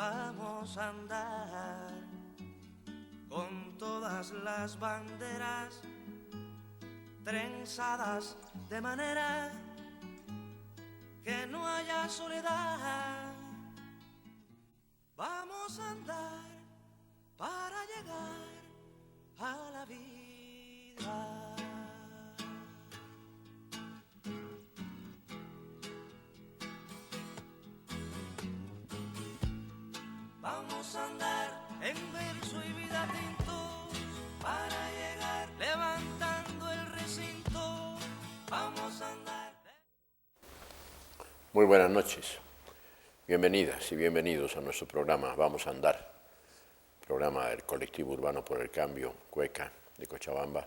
Vamos a andar con todas las banderas trenzadas de manera que no haya soledad. Vamos a andar para llegar a la vida. Vamos a andar en verso y vida tintos para llegar levantando el recinto. Vamos a andar. Muy buenas noches. Bienvenidas y bienvenidos a nuestro programa Vamos a Andar, programa del Colectivo Urbano por el Cambio, CUECA, de Cochabamba,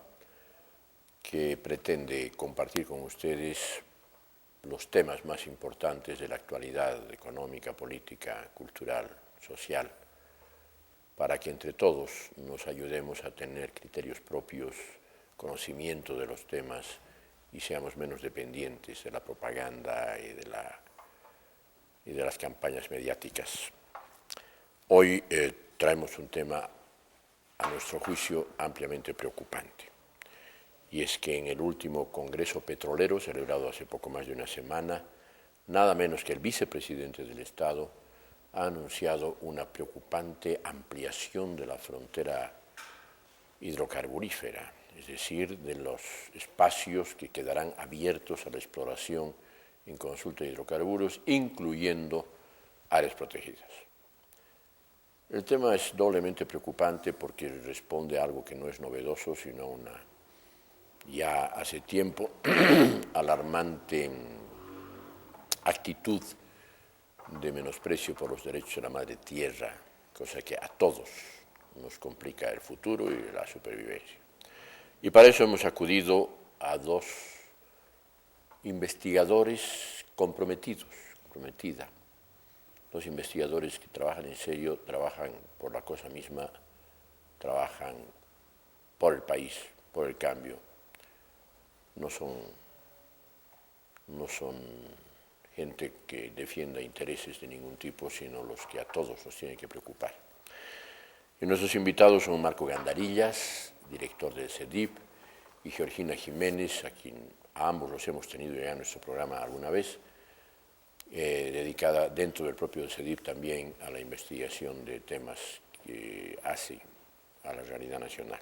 que pretende compartir con ustedes los temas más importantes de la actualidad económica, política, cultural, social, para que entre todos nos ayudemos a tener criterios propios, conocimiento de los temas y seamos menos dependientes de la propaganda y de las campañas mediáticas. Hoy traemos un tema, a nuestro juicio, ampliamente preocupante, y es que en el último Congreso Petrolero, celebrado hace poco más de una semana, nada menos que el vicepresidente del Estado ha anunciado una preocupante ampliación de la frontera hidrocarburífera, es decir, de los espacios que quedarán abiertos a la exploración en consulta de hidrocarburos, incluyendo áreas protegidas. El tema es doblemente preocupante porque responde a algo que no es novedoso, sino una ya hace tiempo alarmante actitud de menosprecio por los derechos de la madre tierra, cosa que a todos nos complica el futuro y la supervivencia. Y para eso hemos acudido a dos investigadores comprometidos, dos investigadores que trabajan en serio, trabajan por la cosa misma, trabajan por el país, por el cambio. No son gente que defienda intereses de ningún tipo, sino los que a todos nos tienen que preocupar. Y nuestros invitados son Marco Gandarillas, director del CEDIP, y Georgina Jiménez, a ambos los hemos tenido ya en nuestro programa alguna vez, dedicada dentro del propio CEDIP también a la investigación de temas que hace a la realidad nacional.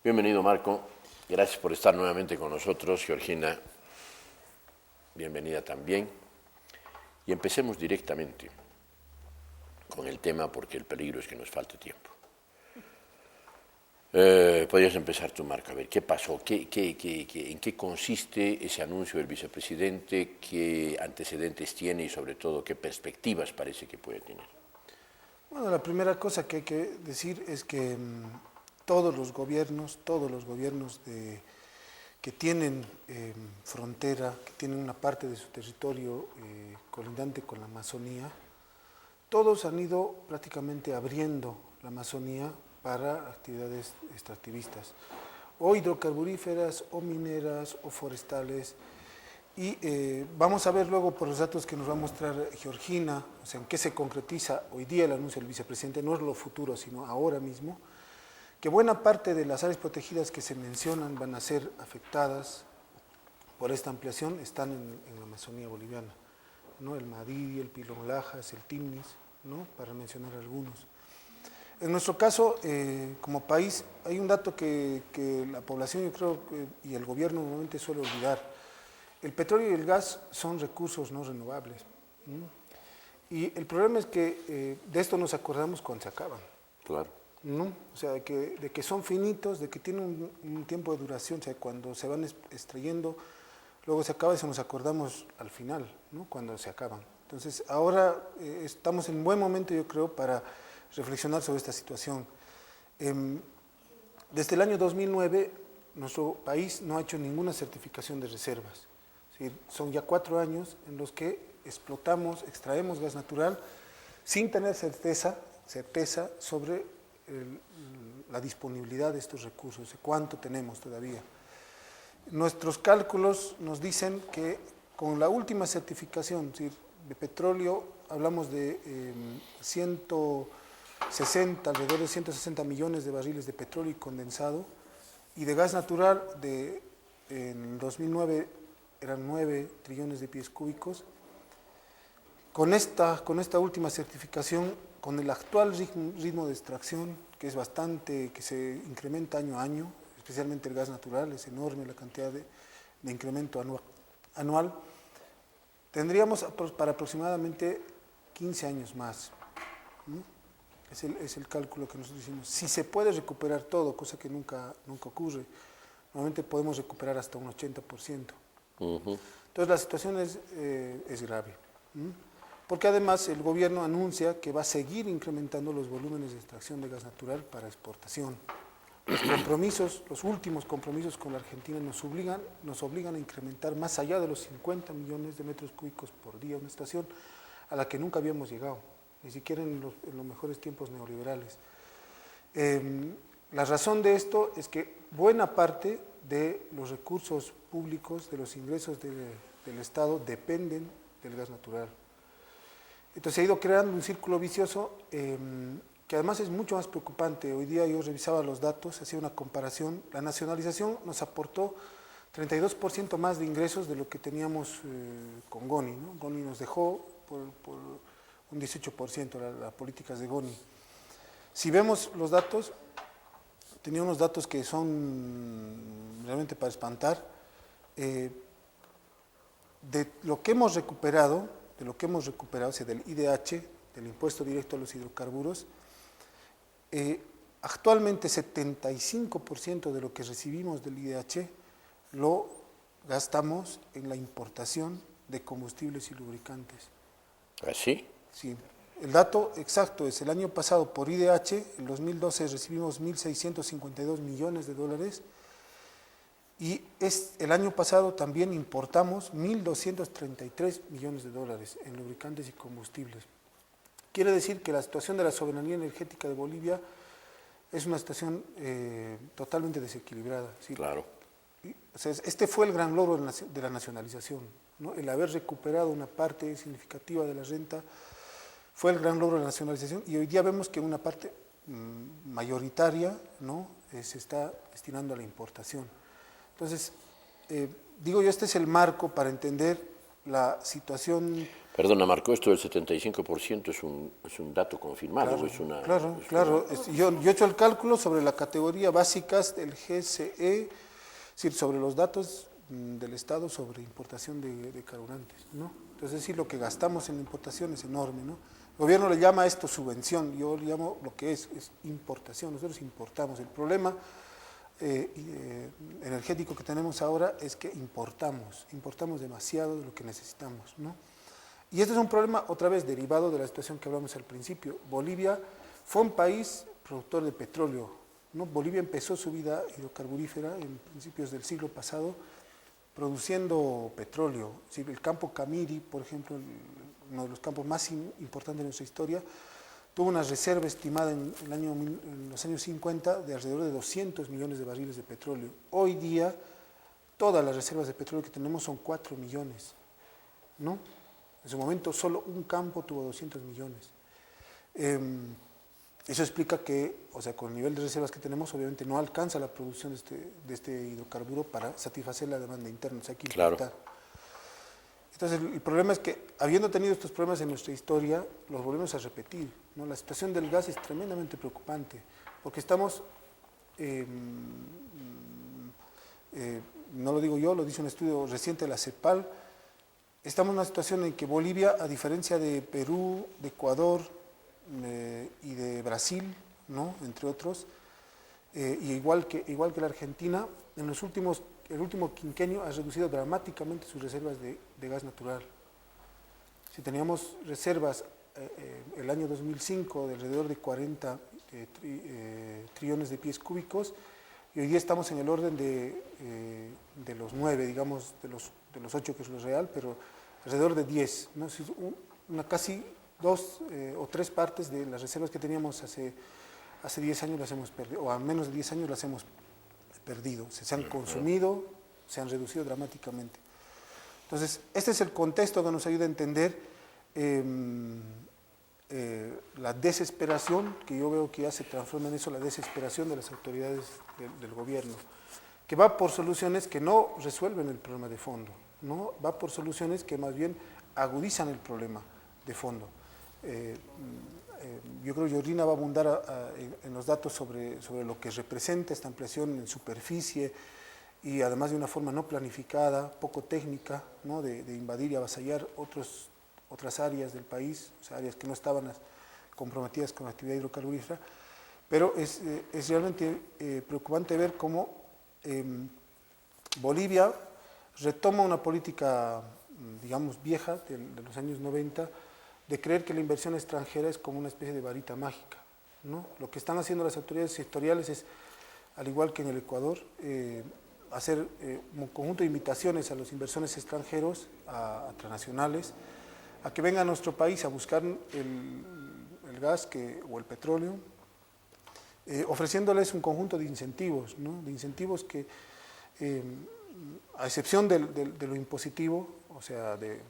Bienvenido, Marco. Gracias por estar nuevamente con nosotros. Georgina, bienvenida también. Y empecemos directamente con el tema, porque el peligro es que nos falte tiempo. Podrías empezar tú, Marco, a ver qué pasó, en qué consiste ese anuncio del vicepresidente, qué antecedentes tiene y sobre todo qué perspectivas parece que puede tener. Bueno, la primera cosa que hay que decir es que todos los gobiernos que tienen frontera, que tienen una parte de su territorio colindante con la Amazonía, todos han ido prácticamente abriendo la Amazonía para actividades extractivistas, o hidrocarburíferas, o mineras, o forestales. Y vamos a ver luego por los datos que nos va a mostrar Georgina, o sea, en qué se concretiza hoy día el anuncio del vicepresidente, no es lo futuro, sino ahora mismo, que buena parte de las áreas protegidas que se mencionan van a ser afectadas por esta ampliación, están en la Amazonía boliviana, ¿no? El Madidi, el Pilón Lajas, el Timnis, ¿no? Para mencionar algunos. En nuestro caso, como país, hay un dato que la población, yo creo, y el gobierno normalmente suele olvidar. El petróleo y el gas son recursos no renovables, ¿no? Y el problema es que de esto nos acordamos cuando se acaban. Claro. ¿No? O sea, de que son finitos, de que tienen un tiempo de duración, o sea, cuando se van extrayendo, luego se acaba y se nos acordamos al final, ¿no? Cuando se acaban. Entonces, ahora estamos en un buen momento, yo creo, para reflexionar sobre esta situación. Desde el año 2009, nuestro país no ha hecho ninguna certificación de reservas. ¿Sí? Son ya 4 años en los que explotamos, extraemos gas natural sin tener certeza sobre la disponibilidad de estos recursos, de cuánto tenemos todavía. Nuestros cálculos nos dicen que con la última certificación, ¿sí?, De petróleo hablamos de 160, alrededor de 160 millones de barriles de petróleo y condensado, y de gas natural en 2009 eran 9 trillones de pies cúbicos. Con esta última certificación, con el actual ritmo de extracción, que es bastante, que se incrementa año a año, especialmente el gas natural, es enorme la cantidad de incremento anual, tendríamos para aproximadamente 15 años más, ¿no? Es el cálculo que nosotros hicimos. Si se puede recuperar todo, cosa que nunca ocurre, normalmente podemos recuperar hasta un 80%. Entonces la situación es grave, ¿no? Porque además el gobierno anuncia que va a seguir incrementando los volúmenes de extracción de gas natural para exportación. Los últimos compromisos con la Argentina nos obligan a incrementar más allá de los 50 millones de metros cúbicos por día, una situación a la que nunca habíamos llegado, ni siquiera en los mejores tiempos neoliberales. La razón de esto es que buena parte de los recursos públicos, de los ingresos del Estado, dependen del gas natural. Entonces se ha ido creando un círculo vicioso que además es mucho más preocupante. Hoy día yo revisaba los datos, hacía una comparación. La nacionalización nos aportó 32% más de ingresos de lo que teníamos con Goni, ¿no? Goni nos dejó por un 18% las políticas de Goni. Si vemos los datos, tenía unos datos que son realmente para espantar. De lo que hemos recuperado, o sea, del IDH, del impuesto directo a los hidrocarburos, actualmente 75% de lo que recibimos del IDH lo gastamos en la importación de combustibles y lubricantes. ¿Así? Sí. El dato exacto es el año pasado por IDH, en 2012 recibimos 1.652 millones de dólares y el año pasado también importamos 1.233 millones de dólares en lubricantes y combustibles. Quiere decir que la situación de la soberanía energética de Bolivia es una situación totalmente desequilibrada, ¿sí? Claro. O sea, este fue el gran logro de la nacionalización, ¿no? El haber recuperado una parte significativa de la renta fue el gran logro de la nacionalización, y hoy día vemos que una parte mayoritaria, ¿no? Se está destinando a la importación. Entonces, digo yo, este es el marco para entender la situación. Perdona, Marco, esto del 75% es un dato confirmado. Claro, claro. Yo he hecho el cálculo sobre la categoría básicas del GSE, es decir, sobre los datos del Estado sobre importación de carburantes, ¿no? Entonces, es decir, lo que gastamos en la importación es enorme, ¿no? El gobierno le llama a esto subvención, yo le llamo lo que es importación. Nosotros importamos. El problema energético que tenemos ahora es que importamos demasiado de lo que necesitamos, ¿no? Y este es un problema, otra vez, derivado de la situación que hablamos al principio. Bolivia fue un país productor de petróleo, ¿no? Bolivia empezó su vida hidrocarburífera en principios del siglo pasado produciendo petróleo. ¿Sí? El campo Camiri, por ejemplo, uno de los campos más importantes de nuestra historia, tuvo una reserva estimada en los años 50 de alrededor de 200 millones de barriles de petróleo. Hoy día, todas las reservas de petróleo que tenemos son 4 millones, ¿no? En su momento, solo un campo tuvo 200 millones. Eso explica que, o sea, con el nivel de reservas que tenemos, obviamente no alcanza la producción de este hidrocarburo para satisfacer la demanda interna. O sea, hay que importar. Claro. Entonces, el problema es que, habiendo tenido estos problemas en nuestra historia, los volvemos a repetir, ¿no? La situación del gas es tremendamente preocupante, porque estamos, no lo digo yo, lo dice un estudio reciente de la CEPAL, estamos en una situación en que Bolivia, a diferencia de Perú, de Ecuador y de Brasil, ¿no? Entre otros, y igual que la Argentina, en el último quinquenio ha reducido dramáticamente sus reservas de gas natural. Si teníamos reservas el año 2005 de alrededor de 40 trillones de pies cúbicos, y hoy día estamos en el orden de los 9, digamos, de los 8, que es lo real, pero alrededor de 10, ¿no? Casi 2 o 3 partes de las reservas que teníamos hace 10 años las hemos perdido, o a menos de 10 años las hemos perdido. Se han consumido, se han reducido dramáticamente. Entonces, este es el contexto que nos ayuda a entender la desesperación, que yo veo que ya se transforma en eso, la desesperación de las autoridades del gobierno, que va por soluciones que no resuelven el problema de fondo, ¿no? Va por soluciones que más bien agudizan el problema de fondo. Yo creo que Yorina va a abundar en los datos sobre lo que representa esta ampliación en superficie y además de una forma no planificada, poco técnica, ¿no? de invadir y avasallar otras áreas del país, o sea, áreas que no estaban comprometidas con la actividad hidrocarburífera, pero es realmente preocupante ver cómo Bolivia retoma una política, digamos, vieja de los años 90, de creer que la inversión extranjera es como una especie de varita mágica, ¿no? Lo que están haciendo las autoridades sectoriales es, al igual que en el Ecuador, hacer un conjunto de invitaciones a los inversores extranjeros, a transnacionales, a que vengan a nuestro país a buscar el gas o el petróleo, ofreciéndoles un conjunto de incentivos, ¿no? De incentivos que, a excepción de lo impositivo, o sea, de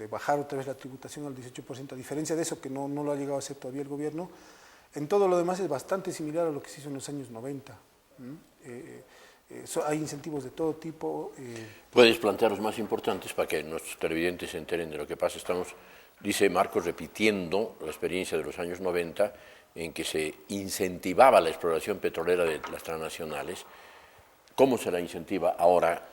bajar otra vez la tributación al 18%, a diferencia de eso que no lo ha llegado a hacer todavía el gobierno, en todo lo demás es bastante similar a lo que se hizo en los años 90. Hay incentivos de todo tipo. ¿Puedes plantear los más importantes para que nuestros televidentes se enteren de lo que pasa? Dice Marcos, repitiendo la experiencia de los años 90, en que se incentivaba la exploración petrolera de las transnacionales. ¿Cómo se la incentiva ahora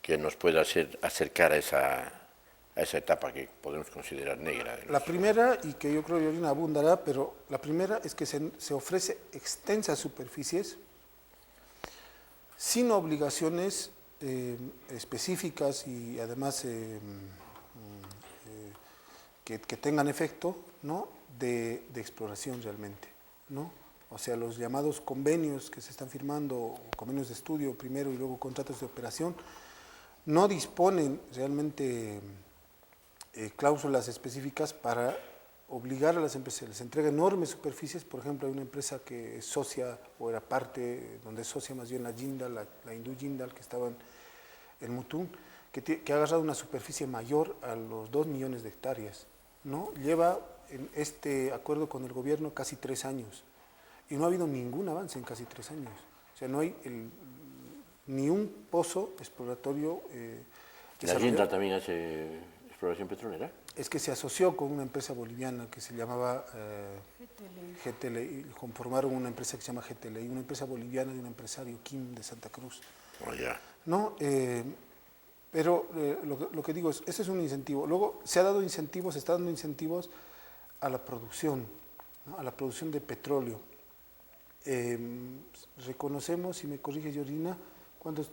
que nos pueda acercar a esa etapa que podemos considerar negra? La primera, y que yo creo que Yorina abundará, pero la primera es que se ofrece extensas superficies sin obligaciones específicas y además que tengan efecto, ¿no? de exploración realmente, ¿no? O sea, los llamados convenios que se están firmando, convenios de estudio primero y luego contratos de operación, no disponen realmente cláusulas específicas para obligar a las empresas. Les entrega enormes superficies. Por ejemplo, hay una empresa que es socia, o era parte, donde es socia más bien la Jindal, la Hindú Jindal, que estaba en Mutún, que ha agarrado una superficie mayor a los 2 millones de hectáreas, ¿no? Lleva en este acuerdo con el gobierno casi 3 años y no ha habido ningún avance en casi 3 años. O sea, no hay ni un pozo exploratorio. ¿La Jindal también hace exploración petrolera? Es que se asoció con una empresa boliviana que se llamaba GTLI, conformaron una empresa que se llama GTLI, una empresa boliviana de un empresario, Kim, de Santa Cruz. Oh, yeah. ¿No? Pero lo que digo es, ese es un incentivo. Luego se está dando incentivos a la producción, ¿no? A la producción de petróleo. Reconocemos, si me corrige Yorina, ¿cuántos?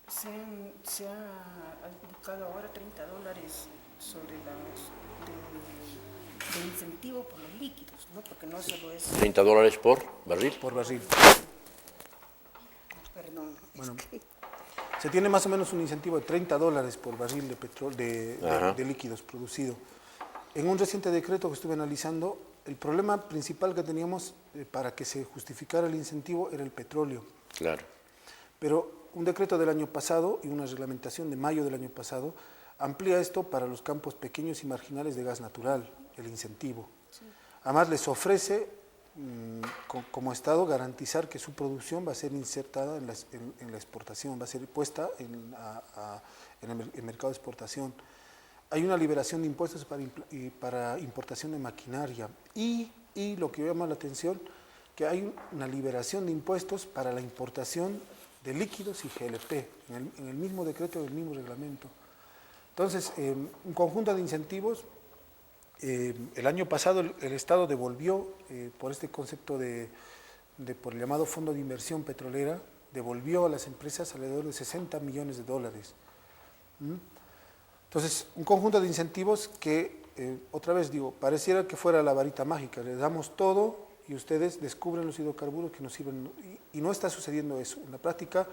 Se ha adjudicado ahora $30 sobre de incentivo por los líquidos, ¿no? Porque no solo es... ¿$30 por barril? Por barril. Perdón. Bueno, se tiene más o menos un incentivo de $30 por barril de petróleo, de líquidos producido. En un reciente decreto que estuve analizando, el problema principal que teníamos para que se justificara el incentivo era el petróleo. Claro. Pero un decreto del año pasado y una reglamentación de mayo del año pasado amplía esto para los campos pequeños y marginales de gas natural, el incentivo. Sí. Además les ofrece, como Estado, garantizar que su producción va a ser insertada en la exportación, va a ser puesta en el mercado de exportación. Hay una liberación de impuestos para importación de maquinaria y lo que llama la atención, que hay una liberación de impuestos para la importación de líquidos y GLP, en el mismo decreto, en el mismo reglamento. Entonces, un conjunto de incentivos. El año pasado el Estado devolvió, por este concepto por el llamado Fondo de Inversión Petrolera, devolvió a las empresas alrededor de $60 millones. Entonces, un conjunto de incentivos que, otra vez digo, pareciera que fuera la varita mágica, les damos todo y ustedes descubren los hidrocarburos que nos sirven, y no está sucediendo eso. En la práctica,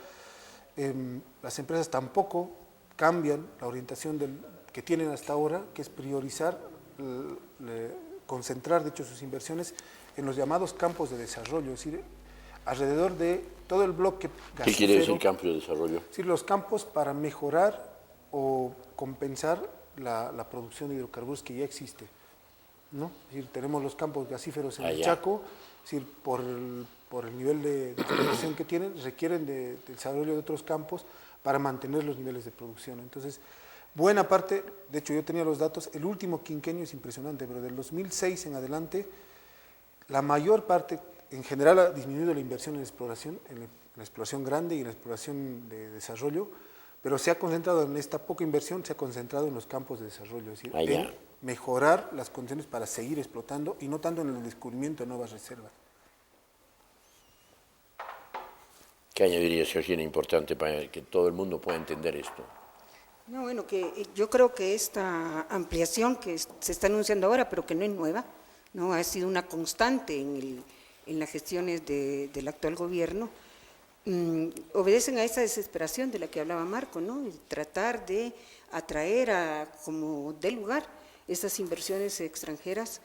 las empresas tampoco cambian la orientación que tienen hasta ahora, que es priorizar, concentrar de hecho sus inversiones en los llamados campos de desarrollo, es decir, alrededor de todo el bloque gasífero. ¿Qué quiere decir campo de desarrollo? Es decir, los campos para mejorar o compensar la producción de hidrocarburos que ya existe, ¿no? Es decir, tenemos los campos gasíferos en el ya. Chaco, es decir, por el nivel de explotación que tienen, requieren del desarrollo de otros campos para mantener los niveles de producción. Entonces, buena parte, de hecho yo tenía los datos, el último quinquenio es impresionante, pero del 2006 en adelante, la mayor parte, en general ha disminuido la inversión en exploración, en la exploración grande y en la exploración de desarrollo, pero se ha concentrado en esta poca inversión, se ha concentrado en los campos de desarrollo, es decir, en mejorar las condiciones para seguir explotando y no tanto en el descubrimiento de nuevas reservas. ¿Qué añadirías, Georgina, importante para que todo el mundo pueda entender esto? No, bueno, que yo creo que esta ampliación que se está anunciando ahora, pero que no es nueva, ¿no? Ha sido una constante en las gestiones del actual gobierno, obedecen a esa desesperación de la que hablaba Marco, ¿no? Y tratar de atraer como de lugar esas inversiones extranjeras,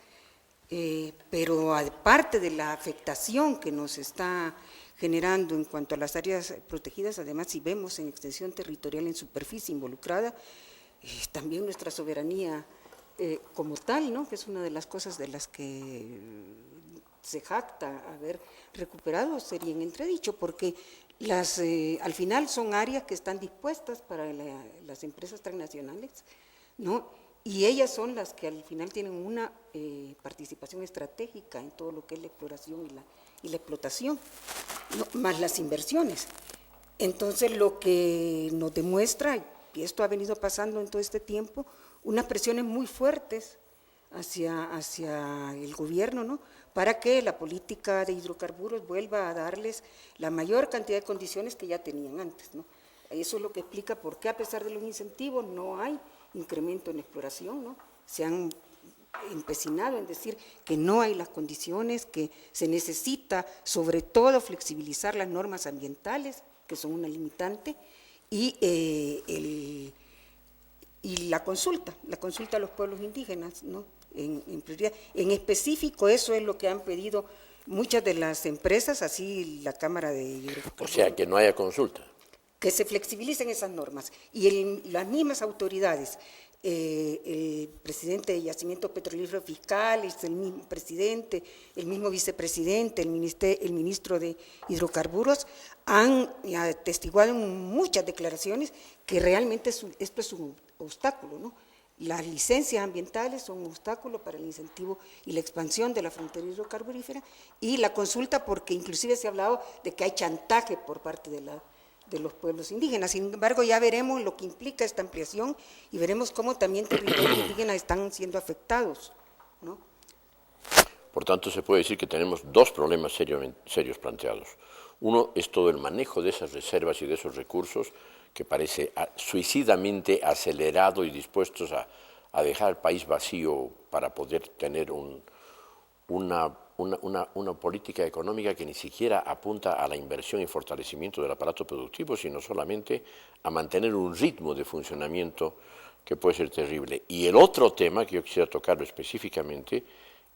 pero aparte de la afectación que nos está generando en cuanto a las áreas protegidas, además si vemos en extensión territorial, en superficie involucrada, también nuestra soberanía como tal, ¿no? Que es una de las cosas de las que se jacta haber recuperado, sería en entredicho, porque al final son áreas que están dispuestas para las empresas transnacionales, ¿no? Y ellas son las que al final tienen una participación estratégica en todo lo que es la exploración y la explotación, ¿no? Más las inversiones. Entonces lo que nos demuestra, y esto ha venido pasando en todo este tiempo, unas presiones muy fuertes hacia el gobierno, ¿no? Para que la política de hidrocarburos vuelva a darles la mayor cantidad de condiciones que ya tenían antes, ¿no? Eso es lo que explica por qué a pesar de los incentivos no hay incremento en exploración, ¿no? Se han empecinado en decir que no hay las condiciones, que se necesita sobre todo flexibilizar las normas ambientales, que son una limitante, y la consulta a los pueblos indígenas, ¿no? En prioridad. En específico, eso es lo que han pedido muchas de las empresas, así la Cámara de Hidrocarburos. O sea, que no haya consulta. Que se flexibilicen esas normas. Y las mismas autoridades, el presidente de Yacimientos Petrolíferos Fiscales, el mismo presidente, el mismo vicepresidente, el ministro de Hidrocarburos, han atestiguado en muchas declaraciones que realmente esto es un obstáculo, ¿no? Las licencias ambientales son un obstáculo para el incentivo y la expansión de la frontera hidrocarburífera, y la consulta, porque inclusive se ha hablado de que hay chantaje por parte de los pueblos indígenas. Sin embargo, ya veremos lo que implica esta ampliación y veremos cómo también territorios indígenas están siendo afectados, ¿no? Por tanto, se puede decir que tenemos dos problemas serios planteados. Uno es todo el manejo de esas reservas y de esos recursos, que parece suicidamente acelerado y dispuestos a dejar el país vacío para poder tener una política económica que ni siquiera apunta a la inversión y fortalecimiento del aparato productivo, sino solamente a mantener un ritmo de funcionamiento que puede ser terrible. Y el otro tema que yo quisiera tocarlo específicamente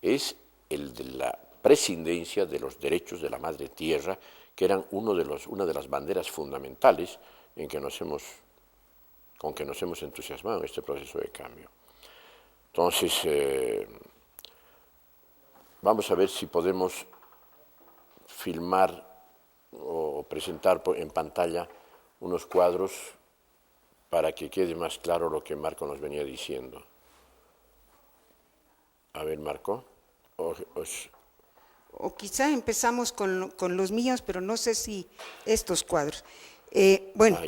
es el de la prescindencia de los derechos de la madre tierra, que eran una de las banderas fundamentales con que nos hemos entusiasmado en este proceso de cambio. Entonces, vamos a ver si podemos filmar o presentar en pantalla unos cuadros para que quede más claro lo que Marco nos venía diciendo. A ver, Marco. O quizá empezamos con los míos, pero no sé si estos cuadros. Bueno,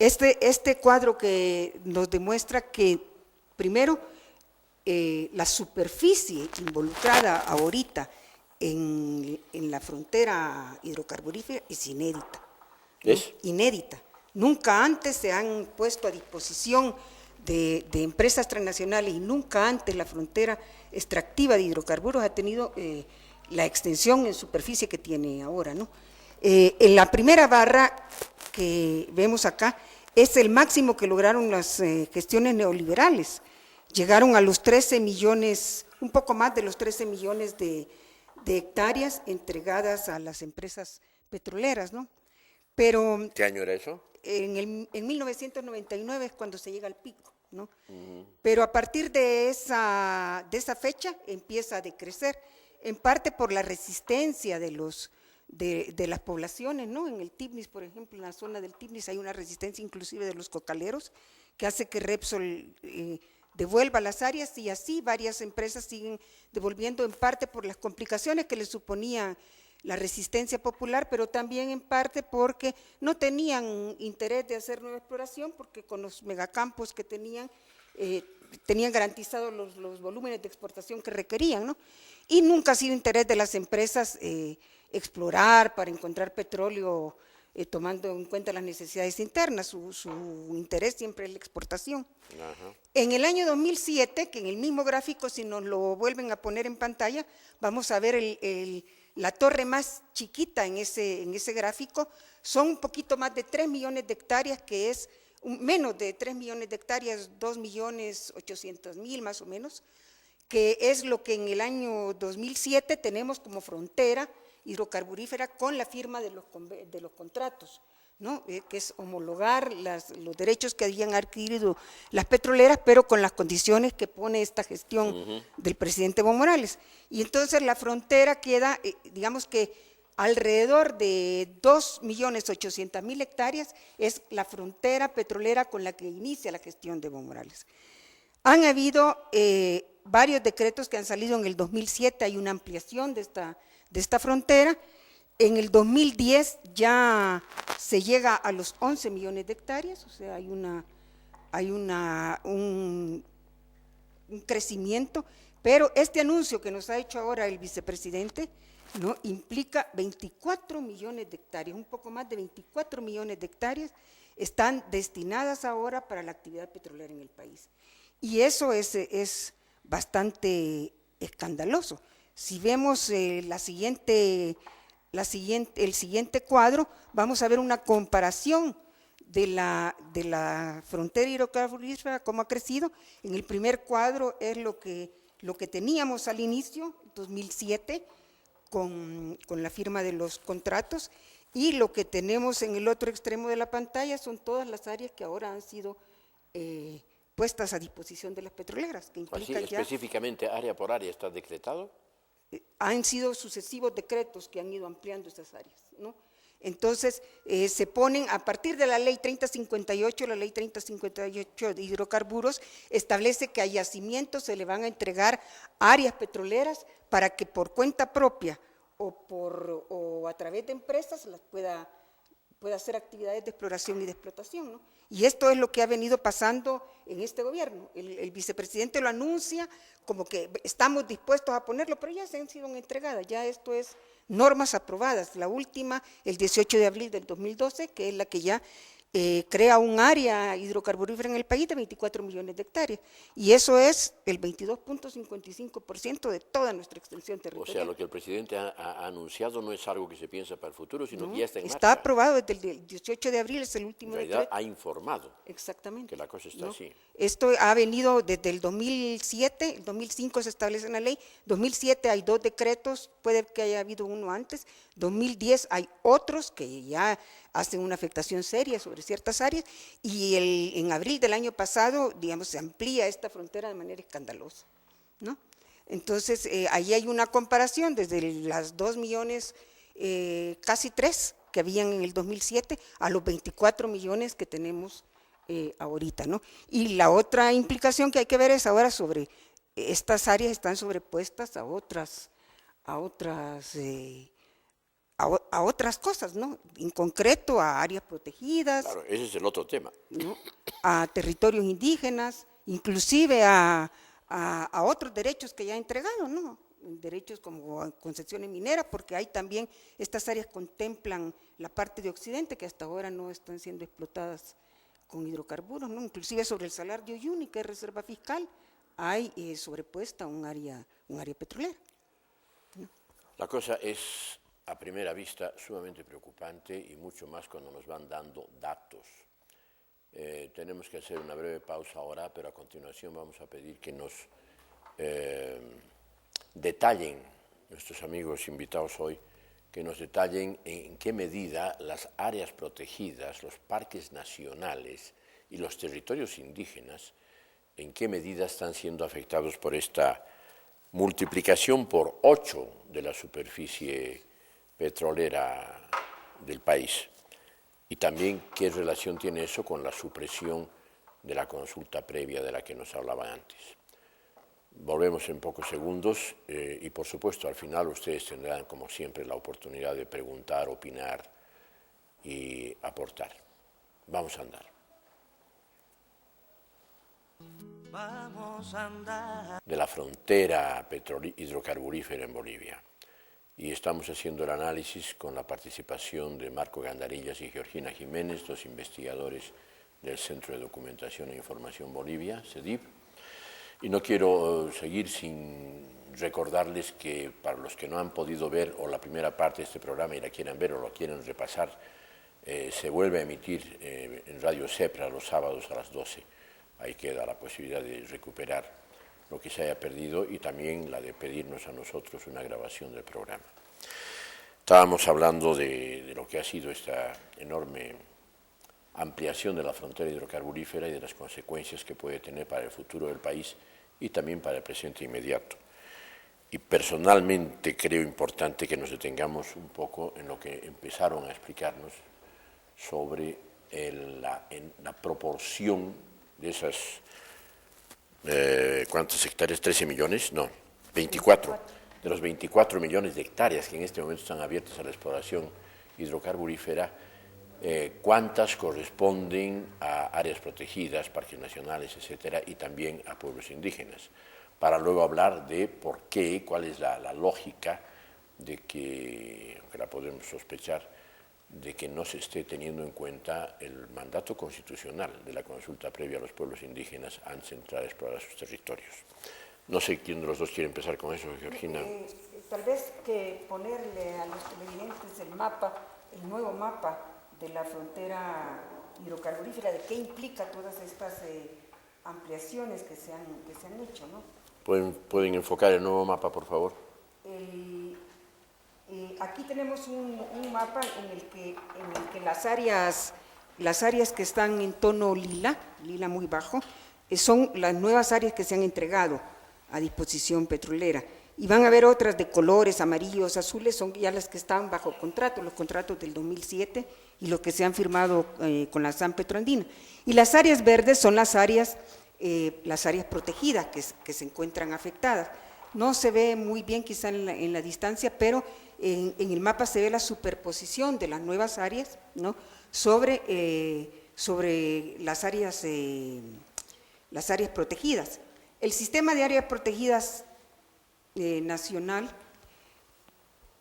este cuadro que nos demuestra que, primero, la superficie involucrada ahorita en la frontera hidrocarburífera es inédita. ¿Es? Inédita. Nunca antes se han puesto a disposición de empresas transnacionales y nunca antes la frontera extractiva de hidrocarburos ha tenido la extensión en superficie que tiene ahora, ¿no? En la primera barra que vemos acá es el máximo que lograron las gestiones neoliberales. Llegaron a los 13 millones, un poco más de los 13 millones de hectáreas entregadas a las empresas petroleras, ¿no? Pero ¿Qué año era eso? en 1999 es cuando se llega al pico. ¿no? Pero a partir de esa fecha empieza a decrecer, en parte por la resistencia de las poblaciones, ¿no? En el Tibnis, por ejemplo, en la zona del Tibnis hay una resistencia inclusive de los cocaleros que hace que Repsol devuelva las áreas, y así varias empresas siguen devolviendo, en parte por las complicaciones que les suponía la resistencia popular, pero también en parte porque no tenían interés de hacer nueva exploración, porque con los megacampos que tenían garantizados los volúmenes de exportación que requerían, ¿no? Y nunca ha sido interés de las empresas explorar para encontrar petróleo tomando en cuenta las necesidades internas, su interés siempre es la exportación. Ajá. En el año 2007, que en el mismo gráfico, si nos lo vuelven a poner en pantalla, vamos a ver la torre más chiquita en ese gráfico, son un poquito más de 3 millones de hectáreas, que es menos de 3 millones de hectáreas, 2.800.000 más o menos, que es lo que en el año 2007 tenemos como frontera hidrocarburífera con la firma de los contratos, ¿no? Que es homologar los derechos que habían adquirido las petroleras, pero con las condiciones que pone esta gestión del presidente Evo Morales. Y entonces la frontera queda, digamos que alrededor de 2.800.000 hectáreas es la frontera petrolera con la que inicia la gestión de Evo Morales. Han habido varios decretos que han salido en el 2007, hay una ampliación de esta frontera. En el 2010 ya se llega a los 11 millones de hectáreas, o sea, hay un crecimiento, pero este anuncio que nos ha hecho ahora el vicepresidente, ¿no?, implica 24 millones de hectáreas, un poco más de 24 millones de hectáreas están destinadas ahora para la actividad petrolera en el país. Y eso es bastante escandaloso. Si vemos el siguiente cuadro, vamos a ver una comparación de la frontera hidrocarburífera, cómo ha crecido. En el primer cuadro es lo que teníamos al inicio, 2007, con la firma de los contratos, y lo que tenemos en el otro extremo de la pantalla son todas las áreas que ahora han sido puestas a disposición de las petroleras. Que implica así, específicamente, área por área, ¿está decretado? Han sido sucesivos decretos que han ido ampliando estas áreas, ¿no? Entonces, se ponen, a partir de la ley 3058, la ley 3058 de hidrocarburos, establece que a yacimientos se le van a entregar áreas petroleras para que por cuenta propia o a través de empresas las pueda hacer actividades de exploración y de explotación, ¿no? Y esto es lo que ha venido pasando en este gobierno. El vicepresidente lo anuncia como que estamos dispuestos a ponerlo, pero ya se han sido entregadas, ya esto es normas aprobadas. La última, el 18 de abril del 2012, que es la que ya crea un área hidrocarburífera en el país de 24 millones de hectáreas, y eso es el 22.55% de toda nuestra extensión territorial. O sea, lo que el presidente ha anunciado no es algo que se piensa para el futuro, sino que ya está en marcha. Está aprobado desde el 18 de abril, es el último decreto. En realidad ha informado. Exactamente. Que la cosa está así. Esto ha venido desde el 2007, el 2005 se establece en la ley, 2007 hay 2 decretos, puede que haya habido uno antes, 2010 hay otros que ya hacen una afectación seria sobre ciertas áreas, y en abril del año pasado, digamos, se amplía esta frontera de manera escandalosa, ¿no? Entonces, ahí hay una comparación desde las 2 millones, casi 3, que habían en el 2007, a los 24 millones que tenemos ahorita, ¿no? Y la otra implicación que hay que ver es ahora sobre estas áreas están sobrepuestas a otras cosas, ¿no? En concreto a áreas protegidas. Claro, ese es el otro tema. ¿No? A territorios indígenas, inclusive a otros derechos que ya ha entregado, ¿no? Derechos como concesiones mineras, porque hay también, estas áreas contemplan la parte de Occidente que hasta ahora no están siendo explotadas con hidrocarburos, ¿no? Inclusive sobre el Salar de Uyuni, que es reserva fiscal, hay sobrepuesta un área petrolera, ¿no? La cosa es, a primera vista, sumamente preocupante, y mucho más cuando nos van dando datos. Tenemos que hacer una breve pausa ahora, pero a continuación vamos a pedir que nos detallen, nuestros amigos invitados hoy, que nos detallen en qué medida las áreas protegidas, los parques nacionales y los territorios indígenas en qué medida están siendo afectados por esta multiplicación por 8 de la superficie petrolera del país. Y también qué relación tiene eso con la supresión de la consulta previa de la que nos hablaban antes. Volvemos en pocos segundos y por supuesto al final ustedes tendrán como siempre la oportunidad de preguntar, opinar y aportar. Vamos a andar. Vamos a andar. De la frontera hidrocarburífera en Bolivia. Y estamos haciendo el análisis con la participación de Marco Gandarillas y Georgina Jiménez, dos investigadores del Centro de Documentación e Información Bolivia, CEDIB. Y no quiero seguir sin recordarles que para los que no han podido ver o la primera parte de este programa y la quieran ver o lo quieren repasar, se vuelve a emitir en Radio Sepra los sábados a las 12. Ahí queda la posibilidad de recuperar lo que se haya perdido y también la de pedirnos a nosotros una grabación del programa. Estábamos hablando de lo que ha sido esta enorme ampliación de la frontera hidrocarburífera y de las consecuencias que puede tener para el futuro del país y también para el presente inmediato. Y personalmente creo importante que nos detengamos un poco en lo que empezaron a explicarnos sobre la proporción de esas, ¿cuántas hectáreas? 13 millones, no, 24, de los 24 millones de hectáreas que en este momento están abiertas a la exploración hidrocarburífera, cuántas corresponden a áreas protegidas, parques nacionales, etcétera, y también a pueblos indígenas, para luego hablar de por qué, cuál es la lógica de que, aunque la podemos sospechar, de que no se esté teniendo en cuenta el mandato constitucional de la consulta previa a los pueblos indígenas antes de entrar a explorar sus territorios. No sé quién de los dos quiere empezar con eso, Georgina. Tal vez que ponerle a los televidentes el mapa, el nuevo mapa de la frontera hidrocarburífera, de qué implica todas estas ampliaciones que se han hecho, ¿no? ¿Pueden enfocar el nuevo mapa, por favor? Aquí tenemos un mapa en el que las áreas que están en tono lila muy bajo, son las nuevas áreas que se han entregado a disposición petrolera. Y van a haber otras de colores amarillos, azules, son ya las que están bajo contrato, los contratos del 2007 y los que se han firmado con la SAM Petroandina. Y las áreas verdes son las áreas protegidas que se encuentran afectadas. No se ve muy bien quizá en la distancia, pero en el mapa se ve la superposición de las nuevas áreas, ¿no?, sobre las áreas protegidas. El sistema de áreas protegidas nacional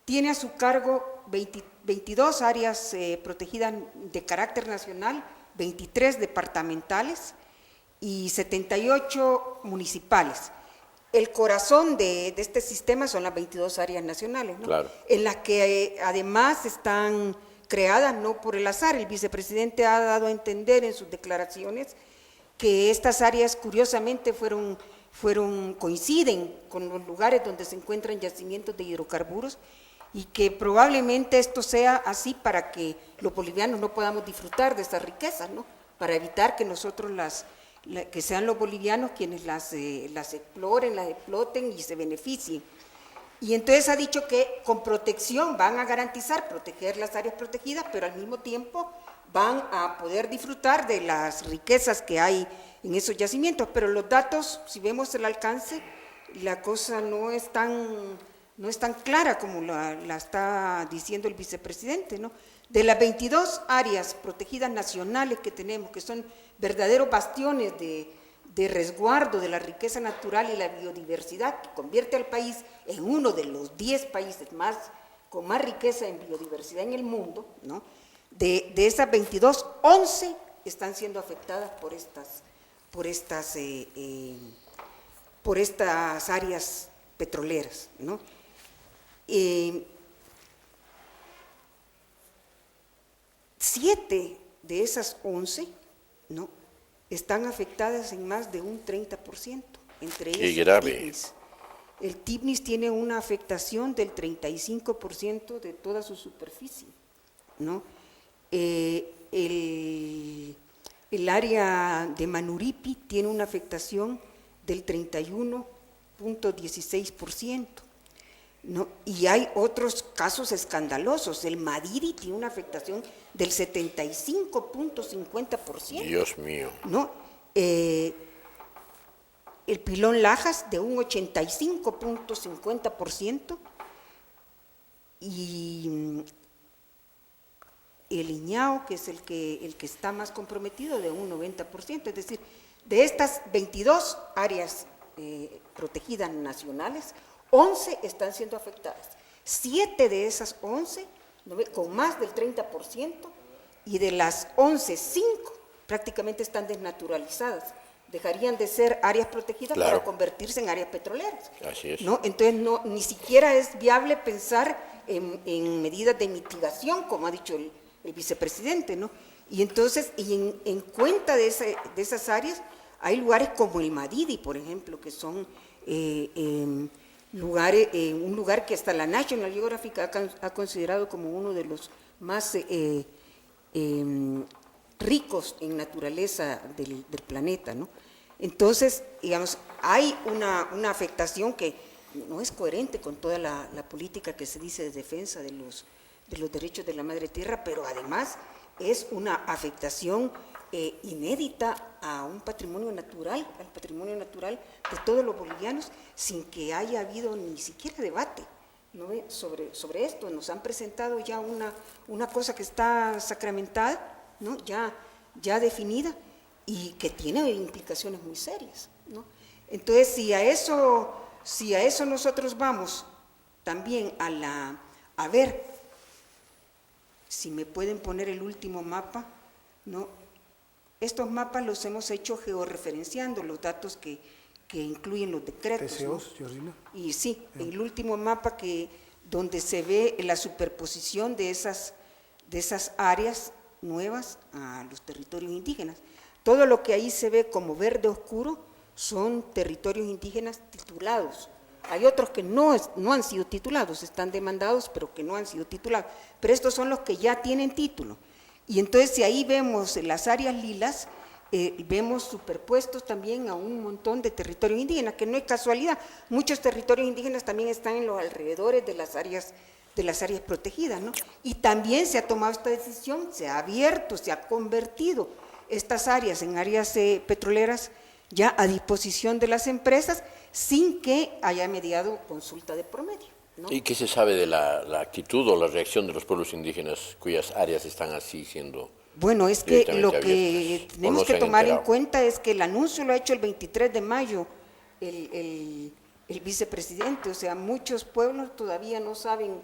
tiene a su cargo 22 áreas protegidas de carácter nacional, 23 departamentales y 78 municipales. El corazón de este sistema son las 22 áreas nacionales, ¿no? Claro. En las que además están creadas no por el azar. El vicepresidente ha dado a entender en sus declaraciones que estas áreas curiosamente coinciden con los lugares donde se encuentran yacimientos de hidrocarburos y que probablemente esto sea así para que los bolivianos no podamos disfrutar de estas riquezas, ¿no?, para evitar que nosotros que sean los bolivianos quienes las exploren, las exploten y se beneficien. Y entonces ha dicho que con protección van a garantizar proteger las áreas protegidas, pero al mismo tiempo van a poder disfrutar de las riquezas que hay en esos yacimientos. Pero los datos, si vemos el alcance, la cosa no es tan clara como la está diciendo el vicepresidente, ¿no? De las 22 áreas protegidas nacionales que tenemos, que son verdaderos bastiones de resguardo de la riqueza natural y la biodiversidad, que convierte al país en uno de los 10 países con más riqueza en biodiversidad en el mundo, ¿no? De esas 22, 11 están siendo afectadas por estas áreas petroleras, ¿no? 7 de esas 11, ¿no?, están afectadas en más de un 30%, entre ellas. ¡Qué grave! TIPNIS. El TIPNIS tiene una afectación del 35% de toda su superficie, ¿no? el área de Manuripi tiene una afectación del 31.16%, ¿no? Y hay otros casos escandalosos. El Madiri tiene una afectación del 75.50%. Dios mío. ¿No? El Pilón Lajas de un 85.50% y el Iñao, que es el que está más comprometido, de un 90%. Es decir, de estas 22 áreas protegidas nacionales, 11 están siendo afectadas. 7 de esas 11 con más del 30%, y de las 11, 5 prácticamente están desnaturalizadas. Dejarían de ser áreas protegidas para convertirse en áreas petroleras. Así es. ¿No? Entonces, ni siquiera es viable pensar en medidas de mitigación, como ha dicho el vicepresidente, ¿no? Y entonces, en cuenta de esas áreas, hay lugares como el Madidi, por ejemplo, que son un lugar que hasta la National Geographic ha considerado como uno de los más ricos en naturaleza del planeta, ¿no? Entonces, digamos, hay una afectación que no es coherente con toda la política que se dice de defensa de los derechos de la madre tierra, pero además es una afectación inédita a un patrimonio natural, al patrimonio natural de todos los bolivianos, sin que haya habido ni siquiera debate, ¿no? sobre esto. Nos han presentado ya una cosa que está sacramentada, ¿no? ya definida, y que tiene implicaciones muy serias, ¿no? Entonces, si a eso nosotros vamos también a ver, si me pueden poner el último mapa, ¿no? Estos mapas los hemos hecho georreferenciando los datos que incluyen los decretos, ¿Deseos, ¿no? Georgina? Y sí, el último mapa donde se ve la superposición de esas áreas nuevas a los territorios indígenas. Todo lo que ahí se ve como verde oscuro son territorios indígenas titulados. Hay otros que no han sido titulados, están demandados, pero que no han sido titulados. Pero estos son los que ya tienen título. Y entonces, si ahí vemos las áreas lilas, vemos superpuestos también a un montón de territorios indígenas, que no es casualidad. Muchos territorios indígenas también están en los alrededores de las áreas protegidas, ¿no? Y también se ha tomado esta decisión, se ha abierto, se ha convertido estas áreas en áreas petroleras ya a disposición de las empresas, sin que haya mediado consulta de por medio, ¿no? ¿Y qué se sabe de la actitud o la reacción de los pueblos indígenas cuyas áreas están así siendo? Bueno, es que lo que abiertas, tenemos que tomar en cuenta es que el anuncio lo ha hecho el 23 de mayo el vicepresidente. O sea, muchos pueblos todavía no saben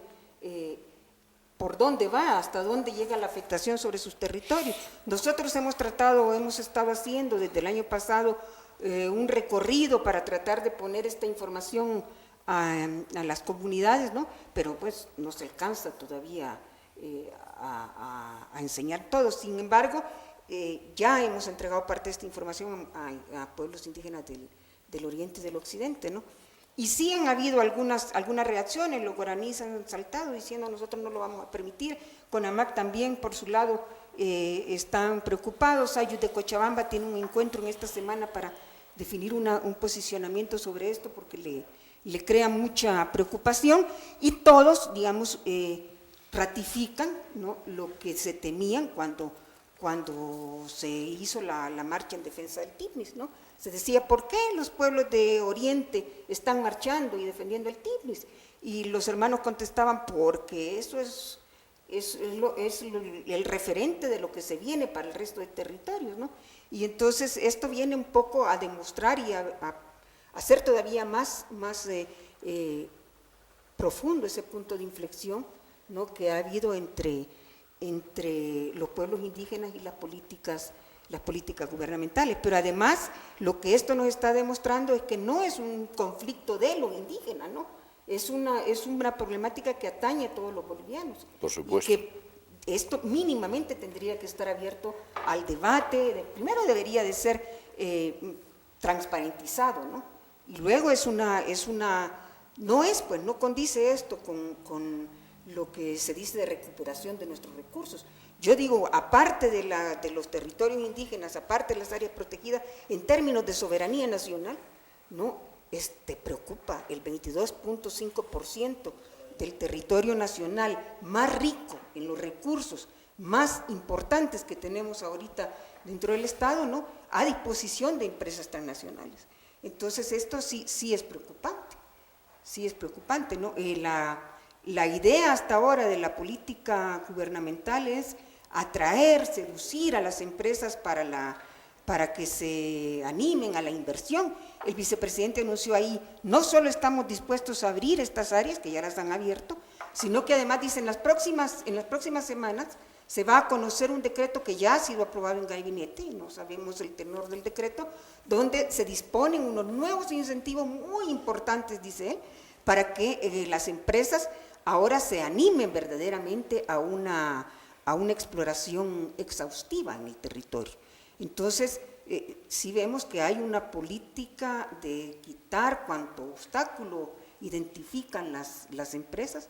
por dónde va, hasta dónde llega la afectación sobre sus territorios. Nosotros hemos estado haciendo desde el año pasado un recorrido para tratar de poner esta información a las comunidades, ¿no? Pero pues no se alcanza todavía a enseñar todo. Sin embargo, ya hemos entregado parte de esta información a pueblos indígenas del oriente y del occidente, ¿no? Y sí han habido algunas reacciones. Los guaraníes han saltado diciendo nosotros no lo vamos a permitir. CONAMAC también, por su lado, están preocupados. Ayus de Cochabamba tiene un encuentro en esta semana para definir un posicionamiento sobre esto, porque le crea mucha preocupación, y todos, digamos, ratifican, ¿no?, lo que se temían cuando se hizo la marcha en defensa del TIPNIS, ¿no? Se decía, ¿por qué los pueblos de Oriente están marchando y defendiendo el TIPNIS? Y los hermanos contestaban, porque eso es el referente de lo que se viene para el resto de territorios, ¿no? Y entonces esto viene un poco a demostrar y a hacer todavía más profundo ese punto de inflexión, ¿no?, que ha habido entre los pueblos indígenas y las políticas gubernamentales. Pero además, lo que esto nos está demostrando es que no es un conflicto de los indígenas, ¿no? Es una problemática que atañe a todos los bolivianos. Por supuesto. Y que esto mínimamente tendría que estar abierto al debate. Primero debería de ser transparentizado, ¿no? Y luego no condice esto con lo que se dice de recuperación de nuestros recursos. Yo digo, aparte de los territorios indígenas, aparte de las áreas protegidas, en términos de soberanía nacional, ¿no? Preocupa el 22.5% del territorio nacional más rico en los recursos más importantes que tenemos ahorita dentro del Estado, ¿no? A disposición de empresas transnacionales. Entonces esto sí es preocupante, ¿no? La idea hasta ahora de la política gubernamental es atraer, seducir a las empresas para que se animen a la inversión. El vicepresidente anunció ahí, no solo estamos dispuestos a abrir estas áreas, que ya las han abierto, sino que además dice en las próximas semanas se va a conocer un decreto que ya ha sido aprobado en gabinete, y no sabemos el tenor del decreto, donde se disponen unos nuevos incentivos muy importantes, dice él, para que las empresas ahora se animen verdaderamente a una exploración exhaustiva en el territorio. Entonces, sí vemos que hay una política de quitar cuanto obstáculo identifican las empresas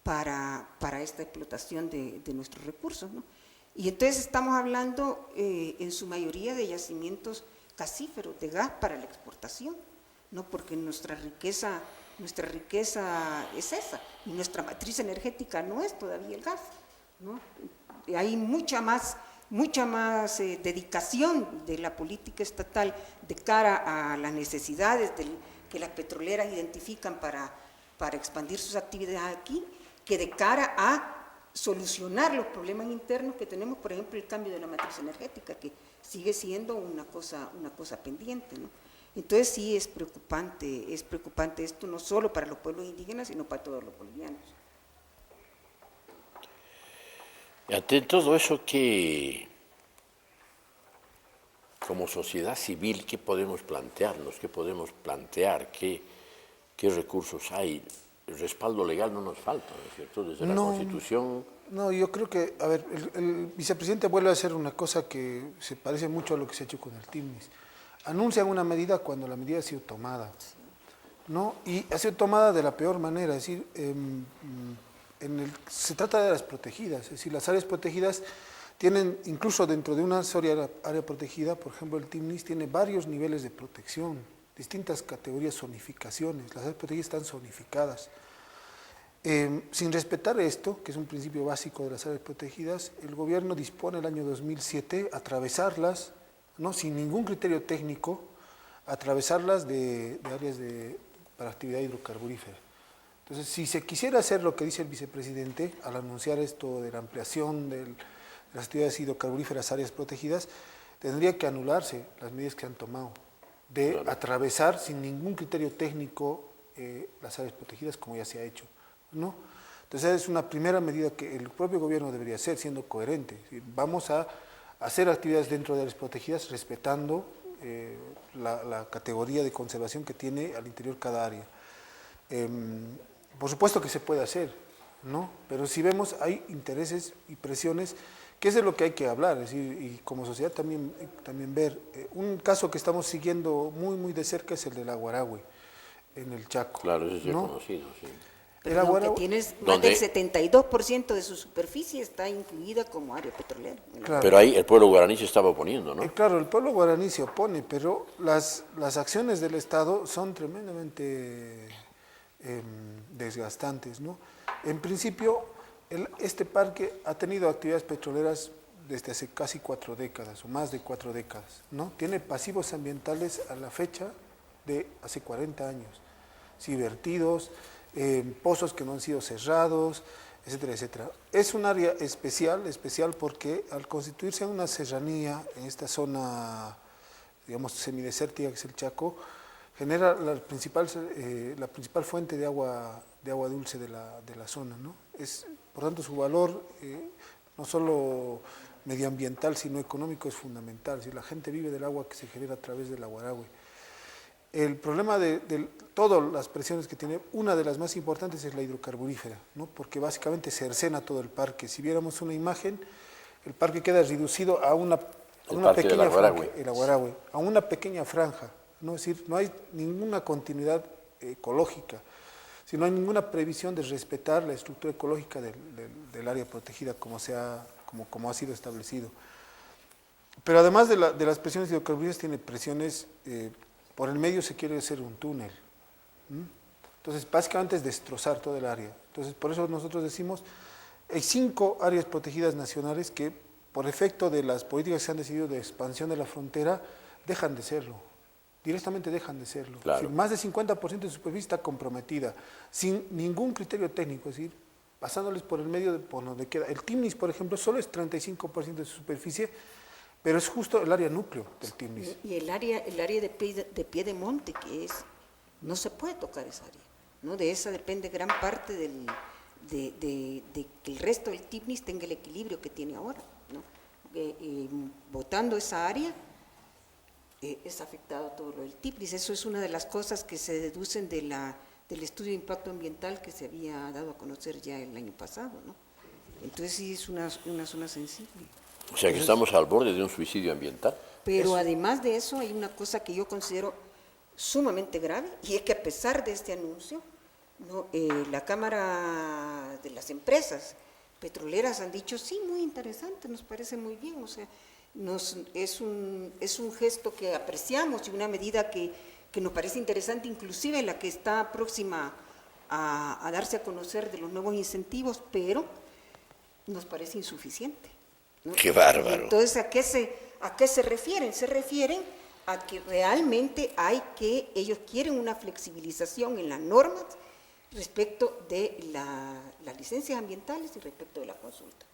para esta explotación de nuestros recursos, ¿no? Y entonces estamos hablando en su mayoría de yacimientos gasíferos, de gas para la exportación, ¿no? Porque nuestra riqueza es esa, y nuestra matriz energética no es todavía el gas, ¿no? Hay mucha más dedicación de la política estatal de cara a las necesidades que las petroleras identifican para expandir sus actividades aquí, que de cara a solucionar los problemas internos que tenemos, por ejemplo, el cambio de la matriz energética, que sigue siendo una cosa pendiente, ¿no? Entonces sí es preocupante esto no solo para los pueblos indígenas, sino para todos los bolivianos. Ante todo eso, que como sociedad civil, ¿qué podemos plantearnos? ¿Qué podemos plantear? ¿Qué recursos hay? El respaldo legal no nos falta, ¿no es cierto? Desde la Constitución. No, yo creo que, a ver, el vicepresidente vuelve a hacer una cosa que se parece mucho a lo que se ha hecho con el TIMNIS. Anuncian una medida cuando la medida ha sido tomada, ¿no? Y ha sido tomada de la peor manera, es decir, se trata de áreas protegidas, es decir, las áreas protegidas tienen, incluso dentro de una sola área protegida, por ejemplo, el TIMNIS tiene varios niveles de protección, distintas categorías, zonificaciones, las áreas protegidas están zonificadas. Sin respetar esto, que es un principio básico de las áreas protegidas, el gobierno dispone el año 2007 atravesarlas, ¿no? Sin ningún criterio técnico, atravesarlas de áreas para actividad hidrocarburífera. Entonces, si se quisiera hacer lo que dice el vicepresidente al anunciar esto de la ampliación de las actividades hidrocarburíferas a áreas protegidas, tendría que anularse las medidas que han tomado de atravesar sin ningún criterio técnico las áreas protegidas, como ya se ha hecho, ¿no? Entonces, es una primera medida que el propio gobierno debería hacer, siendo coherente. Vamos a hacer actividades dentro de áreas protegidas respetando la categoría de conservación que tiene al interior cada área. Por supuesto que se puede hacer, ¿no? Pero si vemos, hay intereses y presiones, que es de lo que hay que hablar, es decir, y como sociedad también ver. Un caso que estamos siguiendo muy de cerca es el del Aguarahue, en el Chaco. Claro, eso es ¿no? conocido, sí. Perdón, que tienes más del 72% de su superficie está incluida como área petrolera. Claro. Pero ahí el pueblo guaraní se estaba oponiendo, ¿no? Claro, el pueblo guaraní se opone, pero las acciones del Estado son tremendamente desgastantes, ¿no? En principio, este parque ha tenido actividades petroleras desde hace casi 4 décadas, o más de 4 décadas, ¿no? Tiene pasivos ambientales a la fecha de hace 40 años, sí, vertidos, pozos que no han sido cerrados, etcétera, etcétera. Es un área especial porque al constituirse en una serranía en esta zona, digamos, semidesértica que es el Chaco, genera la principal fuente de agua dulce de la zona, ¿no? Por tanto, su valor no solo medioambiental, sino económico es fundamental. Si la gente vive del agua que se genera a través del Aguarahue. El problema de todas las presiones que tiene, una de las más importantes es la hidrocarburífera, ¿no? Porque básicamente cercena todo el parque. Si viéramos una imagen, el parque queda reducido a una pequeña franja, el Aguarahue, a una pequeña franja, ¿no? Es decir, no hay ninguna continuidad ecológica, si no hay ninguna previsión de respetar la estructura ecológica del área protegida como se ha como ha sido establecido. Pero además de las presiones hidrocarburíferas, tiene presiones, por el medio se quiere hacer un túnel. Entonces, básicamente es destrozar toda el área. Entonces, por eso nosotros decimos, hay 5 áreas protegidas nacionales que, por efecto de las políticas que se han decidido de expansión de la frontera, dejan de serlo. Directamente dejan de serlo. Claro. Es decir, más del 50% de su superficie está comprometida, sin ningún criterio técnico, es decir, pasándoles por el medio de por donde queda. El Timnis, por ejemplo, solo es 35% de su superficie, pero es justo el área núcleo del Timnis. Y el área de pie de monte, que es, no se puede tocar esa área, ¿no? De esa depende gran parte de que el resto del Timnis tenga el equilibrio que tiene ahora, ¿no? Botando esa área, es afectado todo lo del Timnis. Eso es una de las cosas que se deducen del estudio de impacto ambiental que se había dado a conocer ya el año pasado, ¿no? Entonces sí es una zona sensible. O sea que estamos al borde de un suicidio ambiental. Pero además de eso hay una cosa que yo considero sumamente grave, y es que a pesar de este anuncio, ¿no? La Cámara de las Empresas Petroleras han dicho, sí, muy interesante, nos parece muy bien, o sea, es un gesto que apreciamos y una medida que nos parece interesante, inclusive la que está próxima a darse a conocer de los nuevos incentivos, pero nos parece insuficiente, ¿no? ¡Qué bárbaro! Entonces, ¿a qué se refieren? Se refieren a que realmente ellos quieren una flexibilización en las normas respecto de las licencias ambientales y respecto de la consulta.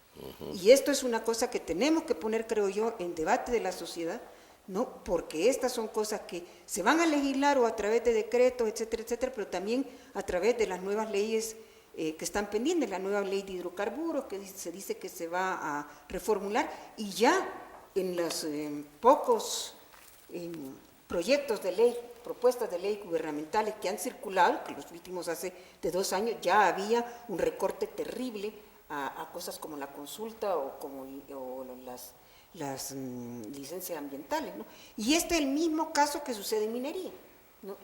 Y esto es una cosa que tenemos que poner, creo yo, en debate de la sociedad, ¿no? Porque estas son cosas que se van a legislar o a través de decretos, etcétera, etcétera, pero también a través de las nuevas leyes que están pendientes, la nueva ley de hidrocarburos que se dice que se va a reformular, y ya en los pocos proyectos de ley, propuestas de ley gubernamentales que han circulado, que los últimos hace de 2 años, ya había un recorte terrible a cosas como la consulta o las licencias ambientales, ¿no? Y este es el mismo caso que sucede en minería, ¿no?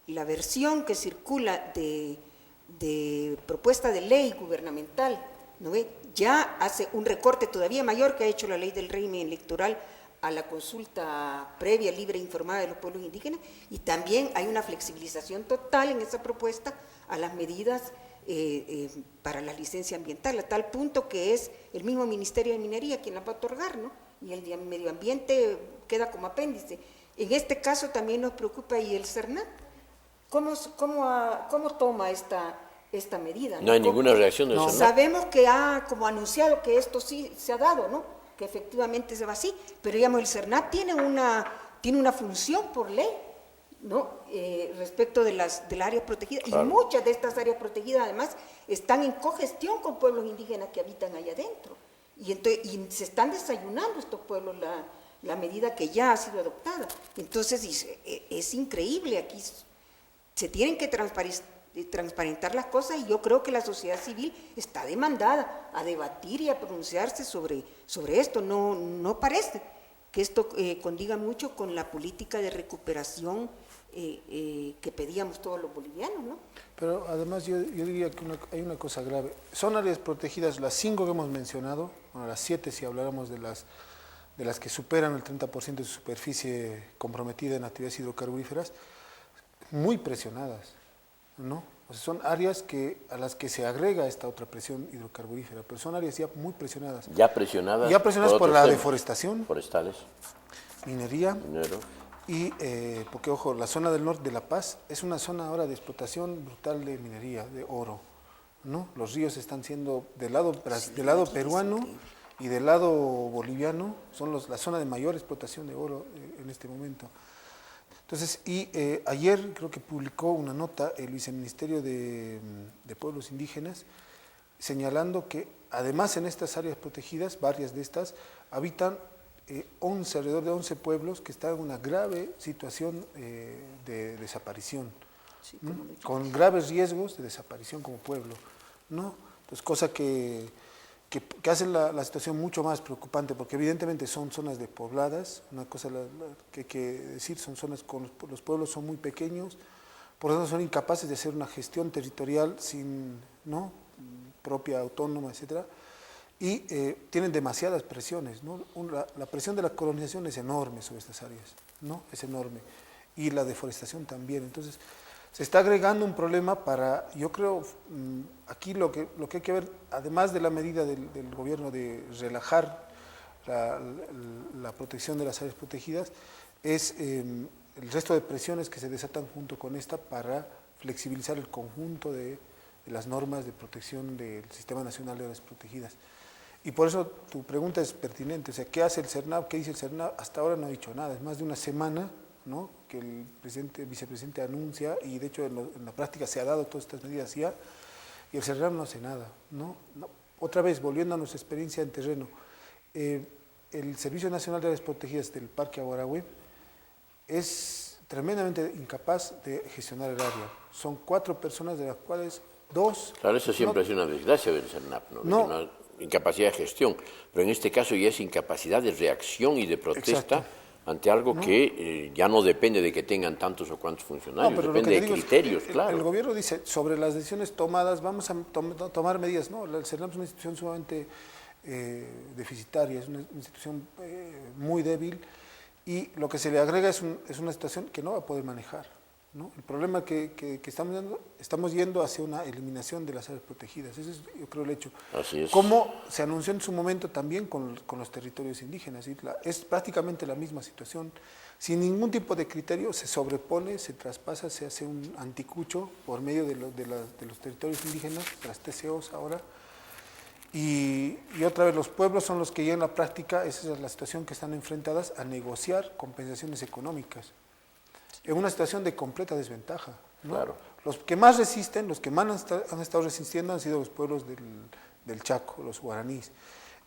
La versión que circula de propuesta de ley gubernamental, ¿no ve? Ya hace un recorte todavía mayor que ha hecho la ley del régimen electoral a la consulta previa, libre e informada de los pueblos indígenas, y también hay una flexibilización total en esa propuesta a las medidas para la licencia ambiental, a tal punto que es el mismo Ministerio de Minería quien la va a otorgar, ¿no? Y el de Medio Ambiente queda como apéndice. En este caso también nos preocupa, y el CERNAT, ¿cómo toma esta medida? No hay ninguna reacción del CERNAT. Sabemos que ha como anunciado que esto sí se ha dado, ¿no? Que efectivamente se va así, pero digamos el CERNAT tiene una función por ley, ¿no? Respecto de las áreas protegidas, claro. Y muchas de estas áreas protegidas además están en cogestión con pueblos indígenas que habitan allá adentro, y se están desayunando estos pueblos la medida que ya ha sido adoptada. Entonces es increíble, aquí se tienen que transparentar las cosas, y yo creo que la sociedad civil está demandada a debatir y a pronunciarse sobre esto. No parece que esto condiga mucho con la política de recuperación que pedíamos todos los bolivianos, ¿no? Pero además yo diría que hay una cosa grave. Son áreas protegidas, las 5 que hemos mencionado, bueno, las 7 si habláramos de las que superan el 30% de su superficie comprometida en actividades hidrocarburíferas, muy presionadas, ¿no? O sea, son áreas a las que se agrega esta otra presión hidrocarburífera, pero son áreas ya muy presionadas. Ya presionadas por la deforestación, forestales, minería, minero. Y porque, ojo, la zona del norte de La Paz es una zona ahora de explotación brutal de minería, de oro, ¿no? Los ríos están siendo del lado peruano y del lado boliviano, son la zona de mayor explotación de oro en este momento. Entonces, ayer creo que publicó una nota el Viceministerio de Pueblos Indígenas señalando que además en estas áreas protegidas, varias de estas, habitan alrededor de 11 pueblos que están en una grave situación de desaparición, sí, con graves riesgos de desaparición como pueblo, ¿no? Entonces, cosa que hace la situación mucho más preocupante, porque evidentemente son zonas despobladas, una cosa que hay que decir, son zonas con los pueblos son muy pequeños, por lo tanto son incapaces de hacer una gestión territorial propia, autónoma, etcétera. y tienen demasiadas presiones, ¿no? La presión de la colonización es enorme sobre estas áreas, ¿no? Es enorme, y la deforestación también. Entonces, se está agregando un problema para, yo creo, aquí lo que hay que ver, además de la medida del gobierno de relajar la protección de las áreas protegidas, es el resto de presiones que se desatan junto con esta para flexibilizar el conjunto de las normas de protección del Sistema Nacional de Áreas Protegidas. Y por eso tu pregunta es pertinente, o sea, ¿qué hace el CERNAP? ¿Qué dice el CERNAP? Hasta ahora no ha dicho nada, es más de una semana, ¿no?, que el vicepresidente anuncia, y de hecho en la práctica se ha dado todas estas medidas ya, y el CERNAP no hace nada, ¿no? Otra vez, volviendo a nuestra experiencia en terreno, el Servicio Nacional de Áreas Protegidas del Parque Aguarahue es tremendamente incapaz de gestionar el área. Son 4 personas, de las cuales 2... Claro, eso siempre ha sido una desgracia del CERNAP, ¿no? No. Una incapacidad de gestión, pero en este caso ya es incapacidad de reacción y de protesta. Exacto. Ante algo que ya no depende de que tengan tantos o cuantos funcionarios, pero depende de digo es, criterios, claro. El gobierno dice, sobre las decisiones tomadas, vamos a tomar medidas. No, el CERNAP es una institución sumamente deficitaria, es una institución muy débil, y lo que se le agrega es una situación que no va a poder manejar, ¿no? El problema que estamos yendo hacia una eliminación de las áreas protegidas. Ese es, yo creo, el hecho. Así es. Como se anunció en su momento también con los territorios indígenas, es prácticamente la misma situación. Sin ningún tipo de criterio se sobrepone, se traspasa, se hace un anticucho por medio de los territorios indígenas, de las TCOs ahora. Y otra vez, los pueblos son los que ya en la práctica, esa es la situación que están enfrentadas, a negociar compensaciones económicas, en una situación de completa desventaja, ¿no? Claro. Los que más resisten, los que más han estado resistiendo han sido los pueblos del Chaco, los guaraníes,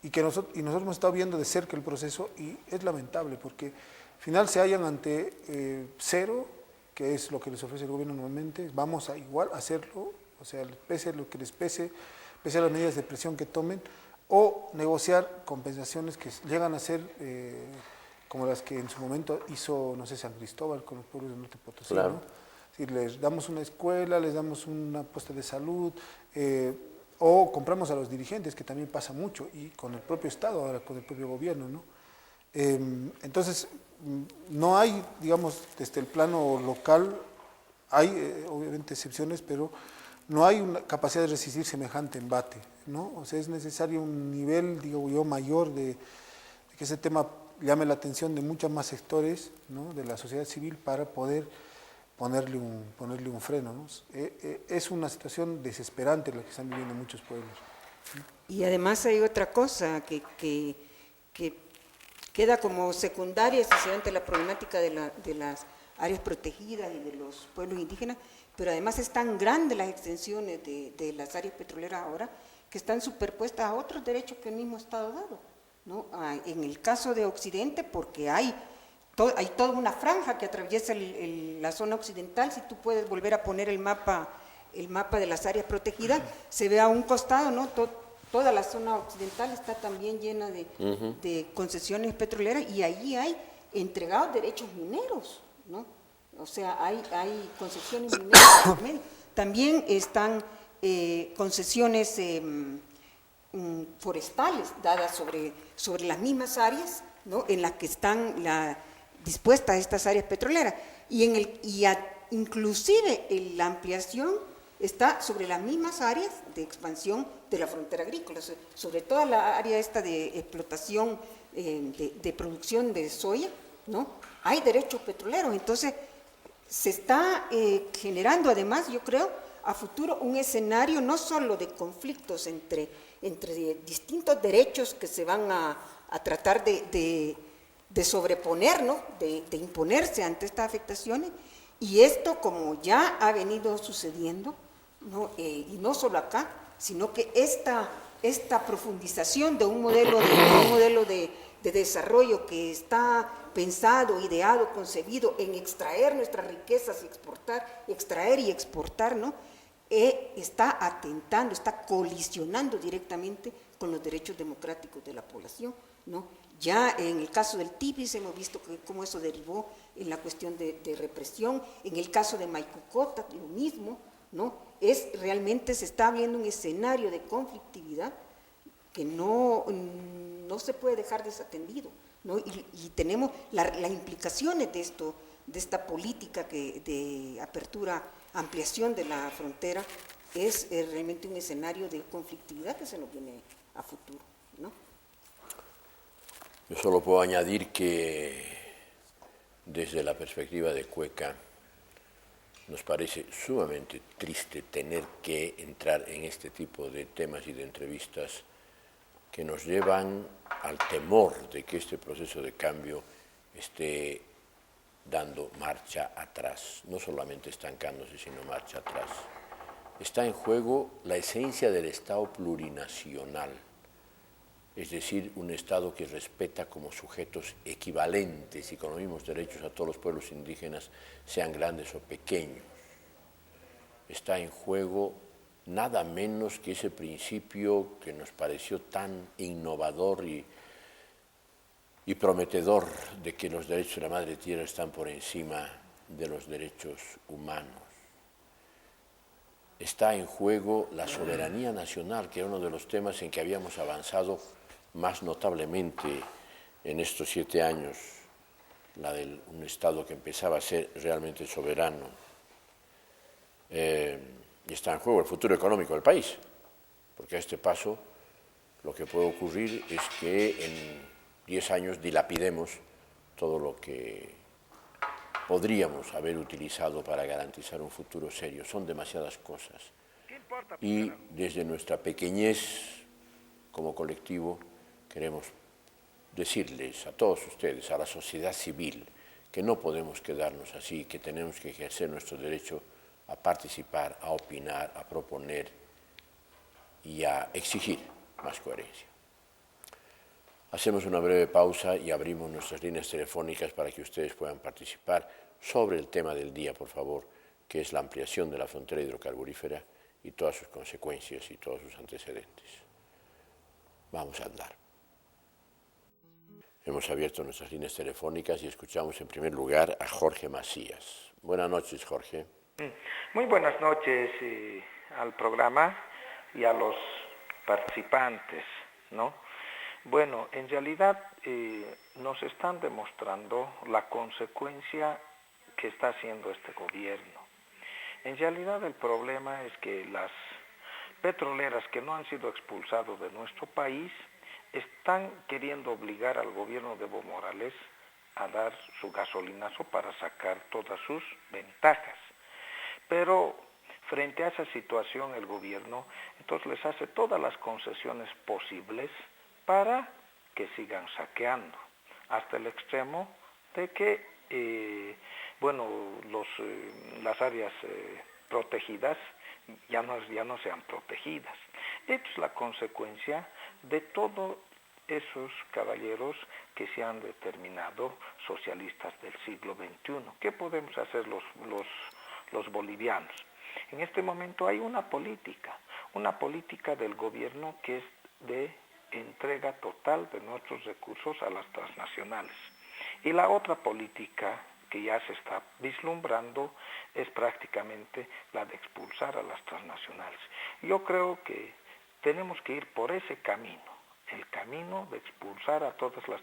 y nosotros hemos estado viendo de cerca el proceso, y es lamentable porque al final se hallan ante cero, que es lo que les ofrece el gobierno normalmente. Vamos a igual hacerlo, o sea, pese a lo que les pese a las medidas de presión que tomen, o negociar compensaciones que llegan a ser como las que en su momento hizo, no sé, San Cristóbal con los pueblos del norte Potosí, Claro. ¿no? Es decir, les damos una escuela, les damos una puesta de salud, o compramos a los dirigentes, que también pasa mucho, y con el propio Estado, ahora con el propio gobierno, ¿no? Entonces, no hay, digamos, desde el plano local, hay obviamente excepciones, pero no hay una capacidad de resistir semejante embate, ¿no? O sea, es necesario un nivel, digo yo, mayor de que ese tema llame la atención de muchos más sectores, ¿no?, de la sociedad civil, para poder ponerle un freno, ¿no? Es una situación desesperante la que están viviendo muchos pueblos. Y además hay otra cosa que queda como secundaria, especialmente la problemática de las áreas protegidas y de los pueblos indígenas, pero además es tan grande las extensiones de las áreas petroleras ahora, que están superpuestas a otros derechos que el mismo Estado ha dado, ¿no? En el caso de Occidente, porque hay toda una franja que atraviesa la zona occidental. Si tú puedes volver a poner el mapa de las áreas protegidas, se ve a un costado, ¿no? Toda la zona occidental está también llena de concesiones petroleras, y allí hay entregados derechos mineros, ¿no? O sea, hay concesiones mineras por medio. También están concesiones forestales dadas sobre las mismas áreas, ¿no?, en las que están dispuestas estas áreas petroleras, inclusive la ampliación está sobre las mismas áreas de expansión de la frontera agrícola, sobre toda la área esta de explotación de producción de soya, ¿no? Hay derechos petroleros. Entonces se está generando, además, yo creo, a futuro un escenario no solo de conflictos entre distintos derechos que se van a tratar de sobreponer, ¿no?, de imponerse ante estas afectaciones, y esto, como ya ha venido sucediendo, ¿no? Y no solo acá, sino que esta profundización de un modelo de desarrollo que está pensado, ideado, concebido en extraer nuestras riquezas y extraer y exportar, ¿no?, está atentando, está colisionando directamente con los derechos democráticos de la población, ¿no? Ya en el caso del Tipis hemos visto cómo eso derivó en la cuestión de represión. En el caso de Maicucota, lo mismo, ¿no? Realmente se está abriendo un escenario de conflictividad que no se puede dejar desatendido, ¿no? Y tenemos las implicaciones de esto, de esta política de apertura, ampliación de la frontera, es realmente un escenario de conflictividad que se nos viene a futuro, ¿no? Yo solo puedo añadir que desde la perspectiva de Cueca nos parece sumamente triste tener que entrar en este tipo de temas y de entrevistas que nos llevan al temor de que este proceso de cambio esté dando marcha atrás, no solamente estancándose, sino marcha atrás. Está en juego la esencia del Estado plurinacional, es decir, un Estado que respeta como sujetos equivalentes y con los mismos derechos a todos los pueblos indígenas, sean grandes o pequeños. Está en juego nada menos que ese principio que nos pareció tan innovador y prometedor de que los derechos de la Madre Tierra están por encima de los derechos humanos. Está en juego la soberanía nacional, que era uno de los temas en que habíamos avanzado más notablemente en estos 7 años, la de un Estado que empezaba a ser realmente soberano. Y está en juego el futuro económico del país, porque a este paso lo que puede ocurrir es que en 10 años dilapidemos todo lo que podríamos haber utilizado para garantizar un futuro serio. Son demasiadas cosas. Y desde nuestra pequeñez como colectivo queremos decirles a todos ustedes, a la sociedad civil, que no podemos quedarnos así, que tenemos que ejercer nuestro derecho a participar, a opinar, a proponer y a exigir más coherencia. Hacemos una breve pausa y abrimos nuestras líneas telefónicas para que ustedes puedan participar sobre el tema del día, por favor, que es la ampliación de la frontera hidrocarburífera y todas sus consecuencias y todos sus antecedentes. Vamos a andar. Hemos abierto nuestras líneas telefónicas y escuchamos en primer lugar a Jorge Macías. Buenas noches, Jorge. Muy buenas noches al programa y a los participantes, ¿no? Bueno, en realidad nos están demostrando la consecuencia que está haciendo este gobierno. En realidad el problema es que las petroleras que no han sido expulsadas de nuestro país están queriendo obligar al gobierno de Evo Morales a dar su gasolinazo para sacar todas sus ventajas. Pero frente a esa situación el gobierno entonces les hace todas las concesiones posibles para que sigan saqueando, hasta el extremo de que las áreas protegidas ya no sean protegidas. Esto es la consecuencia de todos esos caballeros que se han determinado socialistas del siglo XXI. ¿Qué podemos hacer los bolivianos? En este momento hay una política del gobierno que es de entrega total de nuestros recursos a las transnacionales. Y la otra política que ya se está vislumbrando es prácticamente la de expulsar a las transnacionales. Yo creo que tenemos que ir por ese camino, el camino de expulsar a todas las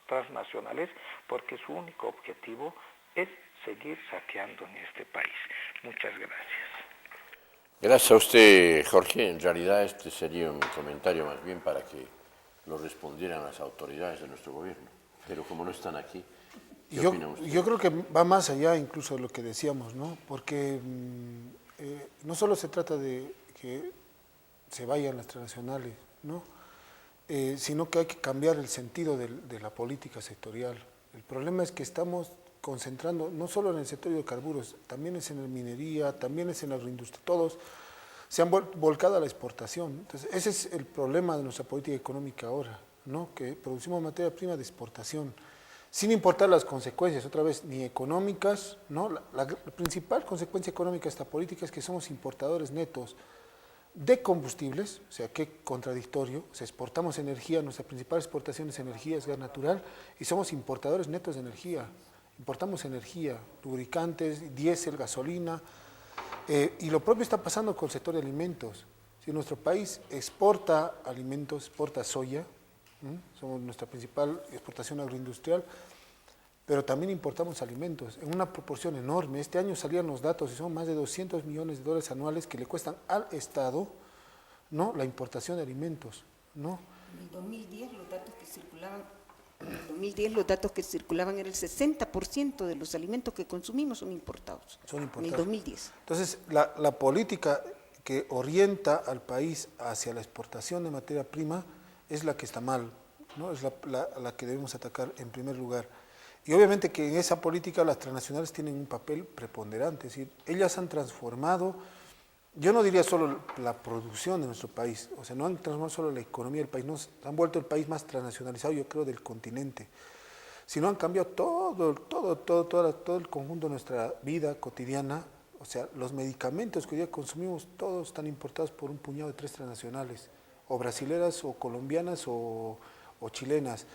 transnacionales, porque su único objetivo es seguir saqueando en este país. Muchas gracias. Gracias a usted, Jorge. En realidad este sería un comentario más bien para que lo respondieran las autoridades de nuestro gobierno. Pero como no están aquí, ¿qué opina usted? Yo creo que va más allá incluso de lo que decíamos, ¿no? Porque no solo se trata de que se vayan las transnacionales, ¿no? Sino que hay que cambiar el sentido de la política sectorial. El problema es que estamos concentrando no solo en el sector de hidrocarburos, también es en la minería, también es en la agroindustria, todos se han volcado a la exportación. Entonces, ese es el problema de nuestra política económica ahora, ¿no? Que producimos materia prima de exportación, sin importar las consecuencias, otra vez, ni económicas, ¿no? La principal consecuencia económica de esta política es que somos importadores netos de combustibles, o sea, qué contradictorio, o sea, exportamos energía, nuestra principal exportación es energía, es gas natural, y somos importadores netos de energía. Importamos energía, lubricantes, diésel, gasolina, y lo propio está pasando con el sector de alimentos. Si nuestro país exporta alimentos, exporta soya, somos nuestra principal exportación agroindustrial, pero también importamos alimentos en una proporción enorme. Este año salían los datos y son más de $200 millones anuales que le cuestan al Estado, ¿no?, la importación de alimentos, ¿no? En el 2010 los datos que circulaban, era el 60% de los alimentos que consumimos son importados. Son importados. En el 2010. Entonces, la política que orienta al país hacia la exportación de materia prima es la que está mal, ¿no? Es la que debemos atacar en primer lugar. Y obviamente que en esa política las transnacionales tienen un papel preponderante, es decir, ellas han transformado, yo no diría solo la producción de nuestro país, o sea, no han transformado solo la economía del país, no, han vuelto el país más transnacionalizado, yo creo, del continente, sino han cambiado todo el conjunto de nuestra vida cotidiana. O sea, los medicamentos que hoy día consumimos, todos están importados por un puñado de 3 transnacionales, o brasileras, o colombianas, o chilenas.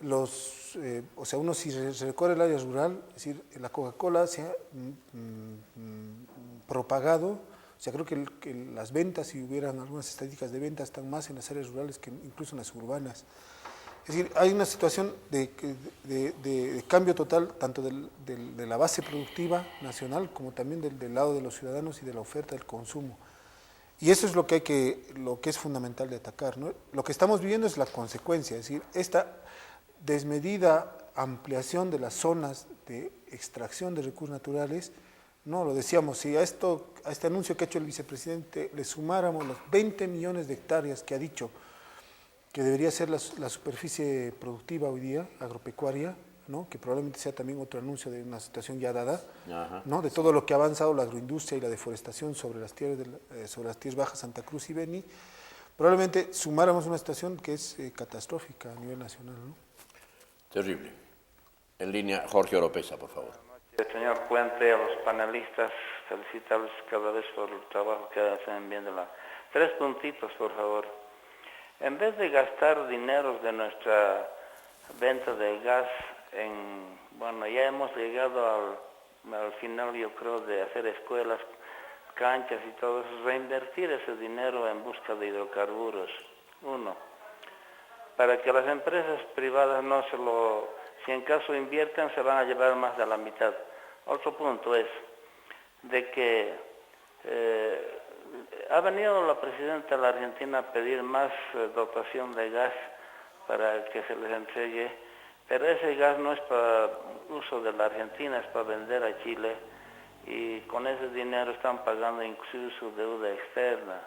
O sea, uno si se recorre el área rural, es decir, la Coca-Cola se ha propagado, o sea, creo que las ventas, si hubieran algunas estadísticas de ventas, están más en las áreas rurales que incluso en las urbanas. Es decir, hay una situación de cambio total, tanto de la base productiva nacional, como también del lado de los ciudadanos y de la oferta del consumo. Y eso es lo que es fundamental de atacar, ¿no? Lo que estamos viviendo es la consecuencia, es decir, esta desmedida ampliación de las zonas de extracción de recursos naturales, no, lo decíamos, si a este anuncio que ha hecho el vicepresidente le sumáramos los 20 millones de hectáreas que ha dicho que debería ser la superficie productiva hoy día, agropecuaria, ¿no?, que probablemente sea también otro anuncio de una situación ya dada, ¿no?, de todo lo que ha avanzado la agroindustria y la deforestación sobre las tierras bajas Santa Cruz y Beni, probablemente sumáramos una situación que es catastrófica a nivel nacional, ¿no? Terrible. En línea, Jorge Oropesa, por favor. Señor Puente, a los panelistas, felicitarles cada vez por el trabajo que hacen bien. 3 puntitos, por favor. En vez de gastar dineros de nuestra venta de gas bueno, ya hemos llegado al final, yo creo, de hacer escuelas, canchas y todo eso, reinvertir ese dinero en busca de hidrocarburos. 1. Para que las empresas privadas si en caso invierten, se van a llevar más de la mitad. Otro punto es de que ha venido la presidenta de la Argentina a pedir más dotación de gas para que se les entregue, pero ese gas no es para uso de la Argentina, es para vender a Chile, y con ese dinero están pagando inclusive su deuda externa.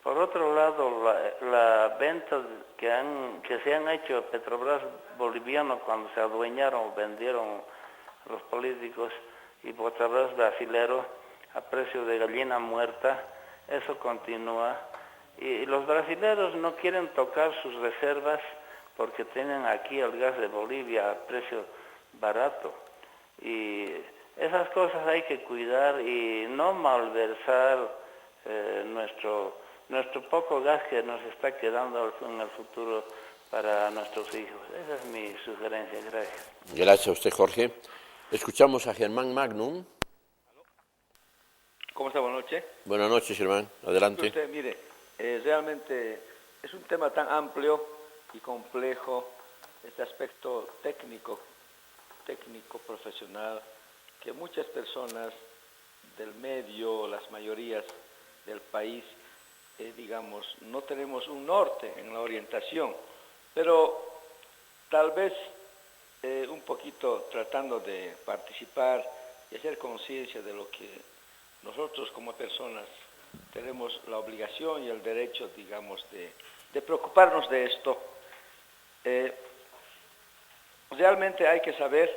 Por otro lado, la venta que se han hecho a Petrobras boliviano cuando se adueñaron o vendieron los políticos, y Petrobras brasilero a precio de gallina muerta, eso continúa. Y los brasileros no quieren tocar sus reservas porque tienen aquí el gas de Bolivia a precio barato. Y esas cosas hay que cuidar y no malversar nuestro poco gas que nos está quedando en el futuro para nuestros hijos. Esa es mi sugerencia. Gracias. Gracias a usted, Jorge. Escuchamos a Germán Magnum. ¿Cómo está? Buenas noches. Buenas noches, Germán. Adelante. Usted, mire, realmente es un tema tan amplio y complejo, este aspecto técnico, profesional, que muchas personas del medio, las mayorías del país, digamos, no tenemos un norte en la orientación, pero tal vez un poquito tratando de participar y hacer conciencia de lo que nosotros como personas tenemos la obligación y el derecho, digamos, de preocuparnos de esto. Realmente hay que saber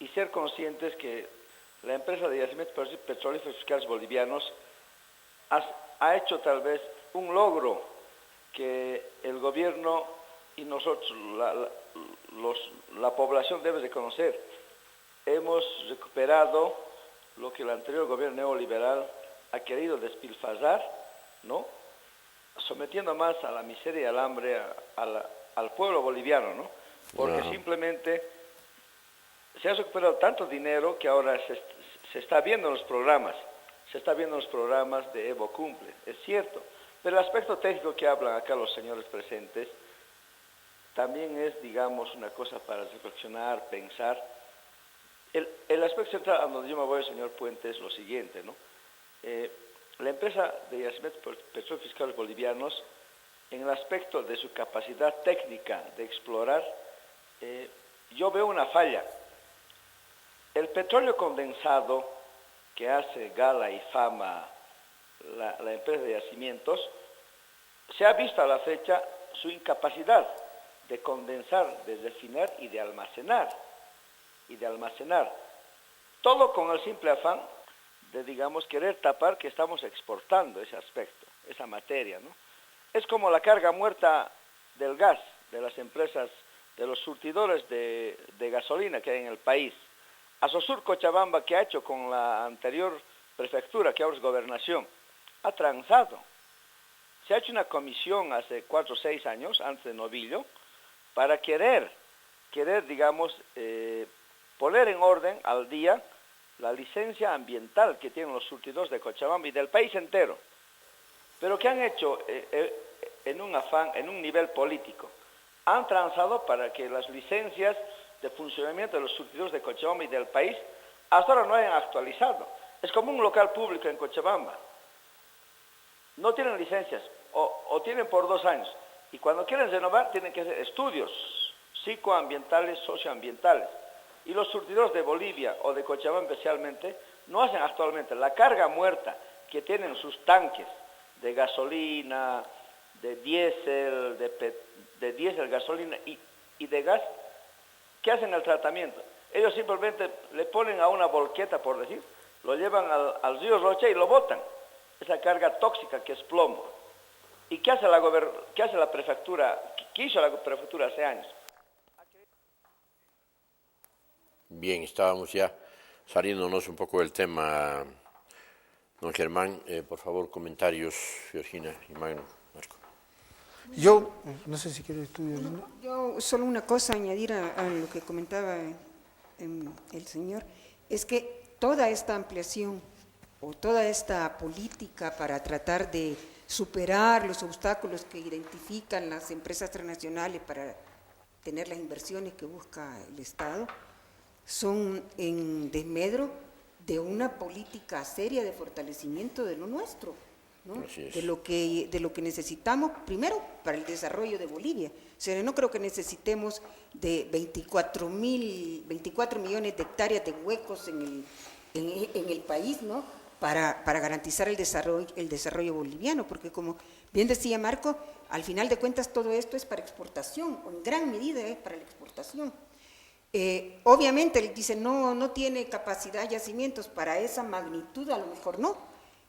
y ser conscientes que la empresa de yacimientos petrolíferos fiscales bolivianos ha hecho tal vez un logro que el gobierno y nosotros, la población debe de conocer. Hemos recuperado lo que el anterior gobierno neoliberal ha querido despilfarrar, ¿no?, sometiendo más a la miseria y al hambre al pueblo boliviano, ¿no?, porque simplemente se ha recuperado tanto dinero que ahora se está viendo en los programas, se está viendo en los programas de Evo Cumple, es cierto. Pero el aspecto técnico que hablan acá los señores presentes también es, digamos, una cosa para reflexionar, pensar. El aspecto central a donde yo me voy, señor Puente, es lo siguiente, ¿no? La empresa de Yacimientos Petrolíferos Fiscales Bolivianos, en el aspecto de su capacidad técnica de explorar, yo veo una falla. El petróleo condensado que hace gala y fama la empresa de yacimientos, se ha visto a la fecha su incapacidad de condensar, de refinar y de almacenar. Todo con el simple afán de, digamos, querer tapar que estamos exportando ese aspecto, esa materia, ¿no? Es como la carga muerta del gas de las empresas, de los surtidores de gasolina que hay en el país. Asosur Cochabamba, que ha hecho con la anterior prefectura, que ahora es gobernación, ha transado. Se ha hecho una comisión hace 4 o 6 años, antes de Novillo, para querer, digamos, poner en orden al día la licencia ambiental que tienen los surtidores de Cochabamba y del país entero. Pero ¿qué han hecho en un afán, en un nivel político? Han transado para que las licencias de funcionamiento de los surtidores de Cochabamba y del país hasta ahora no hayan actualizado. Es como un local público en Cochabamba. No tienen licencias o tienen por 2 años. Y cuando quieren renovar tienen que hacer estudios psicoambientales, socioambientales. Y los surtidores de Bolivia o de Cochabamba especialmente no hacen actualmente la carga muerta que tienen sus tanques de gasolina, de diésel, de diésel, gasolina y de gas. ¿Qué hacen el tratamiento? Ellos simplemente le ponen a una volqueta, por decir, lo llevan al río Rocha y lo botan. Esa carga tóxica que es plomo. ¿Y qué hace la prefectura? ¿Qué hizo la prefectura hace años? Bien, estábamos ya saliéndonos un poco del tema, don Germán. Por favor, comentarios, Georgina y Magno, Marco. Yo, no sé si quiere estudiar. Yo solo una cosa añadir a lo que comentaba el señor, es que toda esta ampliación o toda esta política para tratar de superar los obstáculos que identifican las empresas transnacionales para tener las inversiones que busca el Estado, son en desmedro de una política seria de fortalecimiento de lo nuestro, ¿no? De lo que necesitamos primero para el desarrollo de Bolivia. O sea, no creo que necesitemos de 24 millones de hectáreas de huecos en el país, ¿no? Para garantizar el desarrollo boliviano, porque como bien decía Marco, al final de cuentas todo esto es para exportación, o en gran medida es para la exportación. Obviamente él dice no tiene capacidad yacimientos para esa magnitud, a lo mejor no,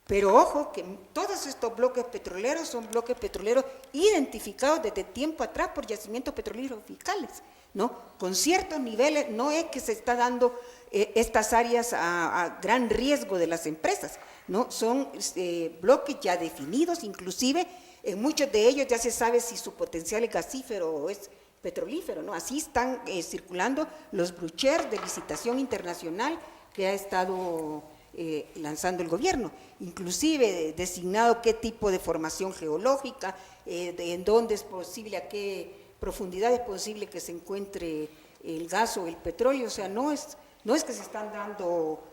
pero ojo que todos estos bloques petroleros son bloques petroleros identificados desde tiempo atrás por yacimientos petroleros fiscales, ¿no? Con ciertos niveles, no es que se está dando estas áreas a gran riesgo de las empresas, ¿no? Son bloques ya definidos, inclusive en muchos de ellos ya se sabe si su potencial es gasífero o es petrolífero, ¿no? Así están circulando los brochures de licitación internacional que ha estado lanzando el gobierno, inclusive designado qué tipo de formación geológica, en dónde es posible, a qué profundidad es posible que se encuentre el gas o el petróleo. O sea, no es que se están dando,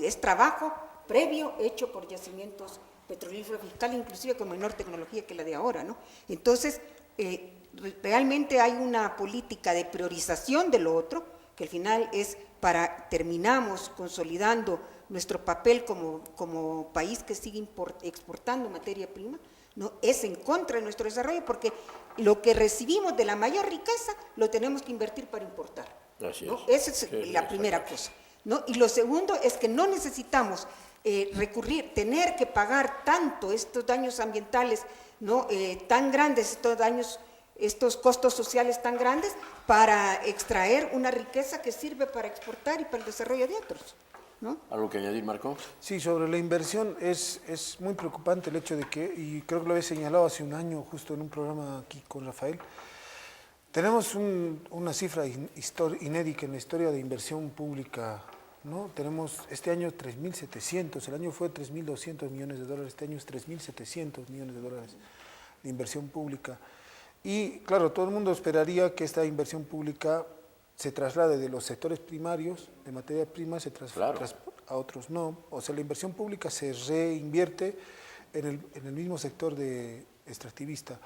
es trabajo previo hecho por yacimientos petrolíferos fiscales, inclusive con menor tecnología que la de ahora, ¿no? Entonces, realmente hay una política de priorización de lo otro, que al final es terminamos consolidando nuestro papel como país que sigue exportando materia prima, ¿no? Es en contra de nuestro desarrollo, porque lo que recibimos de la mayor riqueza lo tenemos que invertir para importar, ¿no? Esa es la primera cosa, ¿no? Y lo segundo es que no necesitamos tener que pagar tanto estos daños ambientales, ¿no? Tan grandes, estos daños, estos costos sociales tan grandes para extraer una riqueza que sirve para exportar y para el desarrollo de otros, ¿no? ¿Algo que añadir, Marco? Sí, sobre la inversión es muy preocupante el hecho de que, y creo que lo había señalado hace un año justo en un programa aquí con Rafael, tenemos una cifra inédita en la historia de inversión pública ¿no? Tenemos este año 3.700, el año fue 3.200 millones de dólares, este año es 3.700 millones de dólares de inversión pública. Y claro, todo el mundo esperaría que esta inversión pública se traslade de los sectores primarios, de materia prima, se traslade a otros no. O sea, la inversión pública se reinvierte en el mismo sector extractivista.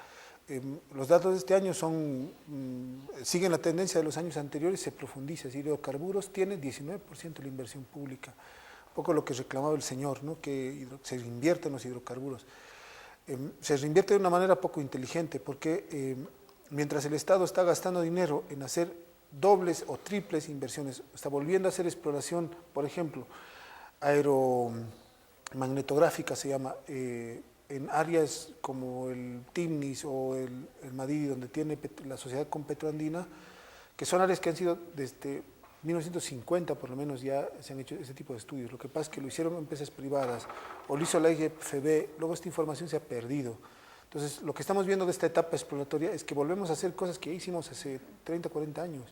Los datos de este año siguen la tendencia de los años anteriores, se profundiza. Es decir, hidrocarburos tiene 19% de la inversión pública, un poco lo que reclamaba el señor, ¿no? Que se invierte en los hidrocarburos. Se reinvierte de una manera poco inteligente, porque mientras el Estado está gastando dinero en hacer dobles o triples inversiones, está volviendo a hacer exploración, por ejemplo, aeromagnetográfica se llama, en áreas como el Timnis o el Madrid, donde tiene la sociedad con Petroandina, que son áreas que han sido desde 1950 por lo menos ya se han hecho ese tipo de estudios. Lo que pasa es que lo hicieron empresas privadas o lo hizo la IGFB, luego esta información se ha perdido. Entonces, lo que estamos viendo de esta etapa exploratoria es que volvemos a hacer cosas que hicimos hace 30, 40 años.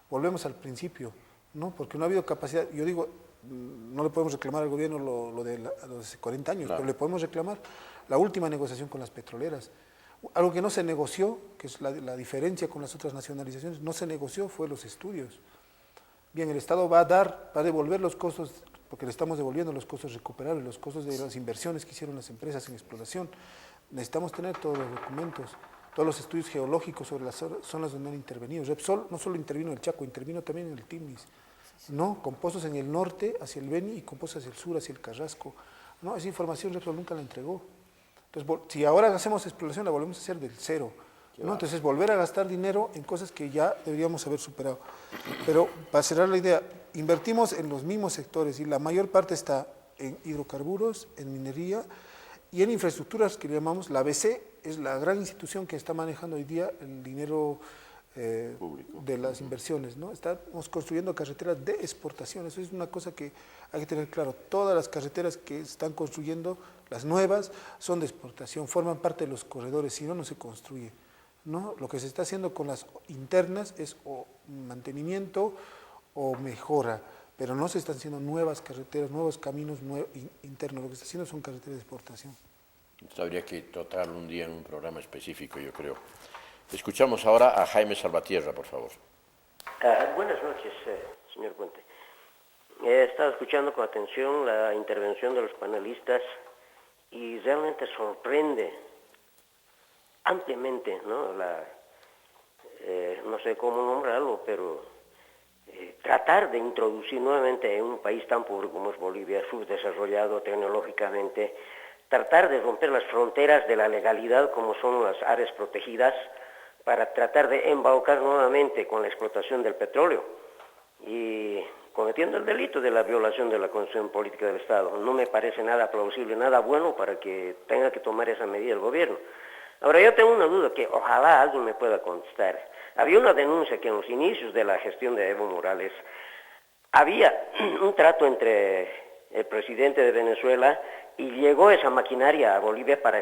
Volvemos al principio, ¿no? Porque no ha habido capacidad. Yo digo, no le podemos reclamar al gobierno lo de los 40 años, claro, pero le podemos reclamar la última negociación con las petroleras. Algo que no se negoció, que es la diferencia con las otras nacionalizaciones, no se negoció, fue los estudios. Bien, el Estado va a devolver los costos, porque le estamos devolviendo los costos recuperables, los costos de las inversiones que hicieron las empresas en exploración. Necesitamos tener todos los documentos, todos los estudios geológicos sobre las zonas donde han intervenido. Repsol no solo intervino en el Chaco, intervino también en el Timnis, ¿no? Con pozos en el norte hacia el Beni y con pozos hacia el sur hacia el Carrasco. ¿No? Esa información Repsol nunca la entregó. Entonces, si ahora hacemos exploración, la volvemos a hacer del cero, ¿no? Entonces, volver a gastar dinero en cosas que ya deberíamos haber superado. Pero, para cerrar la idea, invertimos en los mismos sectores y la mayor parte está en hidrocarburos, en minería y en infraestructuras que le llamamos, la ABC es la gran institución que está manejando hoy día el dinero de las inversiones, ¿no? Estamos construyendo carreteras de exportación, eso es una cosa que hay que tener claro. Todas las carreteras que están construyendo, las nuevas, son de exportación, forman parte de los corredores, si no, no se construye, ¿no? Lo que se está haciendo con las internas es o mantenimiento o mejora, pero no se están haciendo nuevas carreteras, nuevos caminos internos, lo que se está haciendo son carreteras de exportación. Esto habría que tratarlo un día en un programa específico, yo creo. Escuchamos ahora a Jaime Salvatierra, por favor. Buenas noches, señor Puente. He estado escuchando con atención la intervención de los panelistas y realmente sorprende ampliamente, ¿no? No sé cómo nombrarlo, pero tratar de introducir nuevamente en un país tan pobre como es Bolivia, subdesarrollado tecnológicamente, tratar de romper las fronteras de la legalidad como son las áreas protegidas, para tratar de embaucar nuevamente con la explotación del petróleo y cometiendo el delito de la violación de la Constitución Política del Estado. No me parece nada plausible, nada bueno para que tenga que tomar esa medida el gobierno. Ahora, yo tengo una duda que ojalá alguien me pueda contestar. Había una denuncia que en los inicios de la gestión de Evo Morales había un trato entre el presidente de Venezuela y llegó esa maquinaria a Bolivia para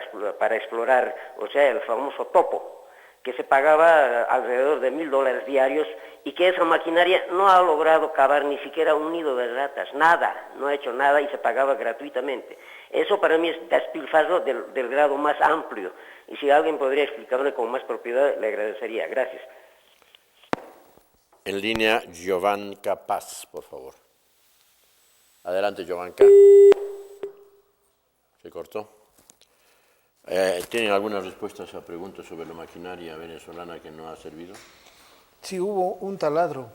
explorar, o sea, el famoso topo, que se pagaba alrededor de $1.000 diarios y que esa maquinaria no ha logrado cavar ni siquiera un nido de ratas, nada, no ha hecho nada y se pagaba gratuitamente. Eso para mí es despilfarro del grado más amplio y si alguien podría explicarme con más propiedad le agradecería. Gracias. En línea, Giovanca Paz, por favor. Adelante, Giovanca. ¿Se cortó? ¿Tienen alguna respuesta a esa pregunta sobre la maquinaria venezolana que no ha servido? Sí, hubo un taladro.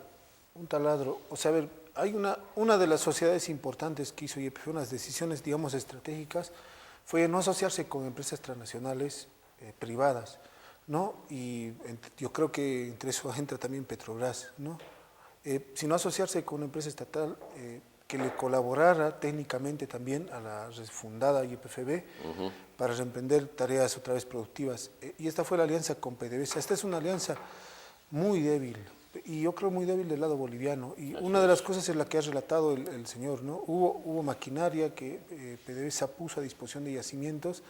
O sea, a ver, hay una de las sociedades importantes que hizo YPF, unas decisiones, digamos, estratégicas, fue no asociarse con empresas transnacionales privadas, ¿no? Y yo creo que entre eso entra también Petrobras, ¿no? Sino asociarse con una empresa estatal que le colaborara técnicamente también a la refundada YPFB para reemprender tareas otra vez productivas. Y esta fue la alianza con PDVSA. Esta es una alianza muy débil, y yo creo muy débil del lado boliviano. Y una de las cosas es la que ha relatado el señor, ¿no? Hubo maquinaria que PDVSA puso a disposición de yacimientos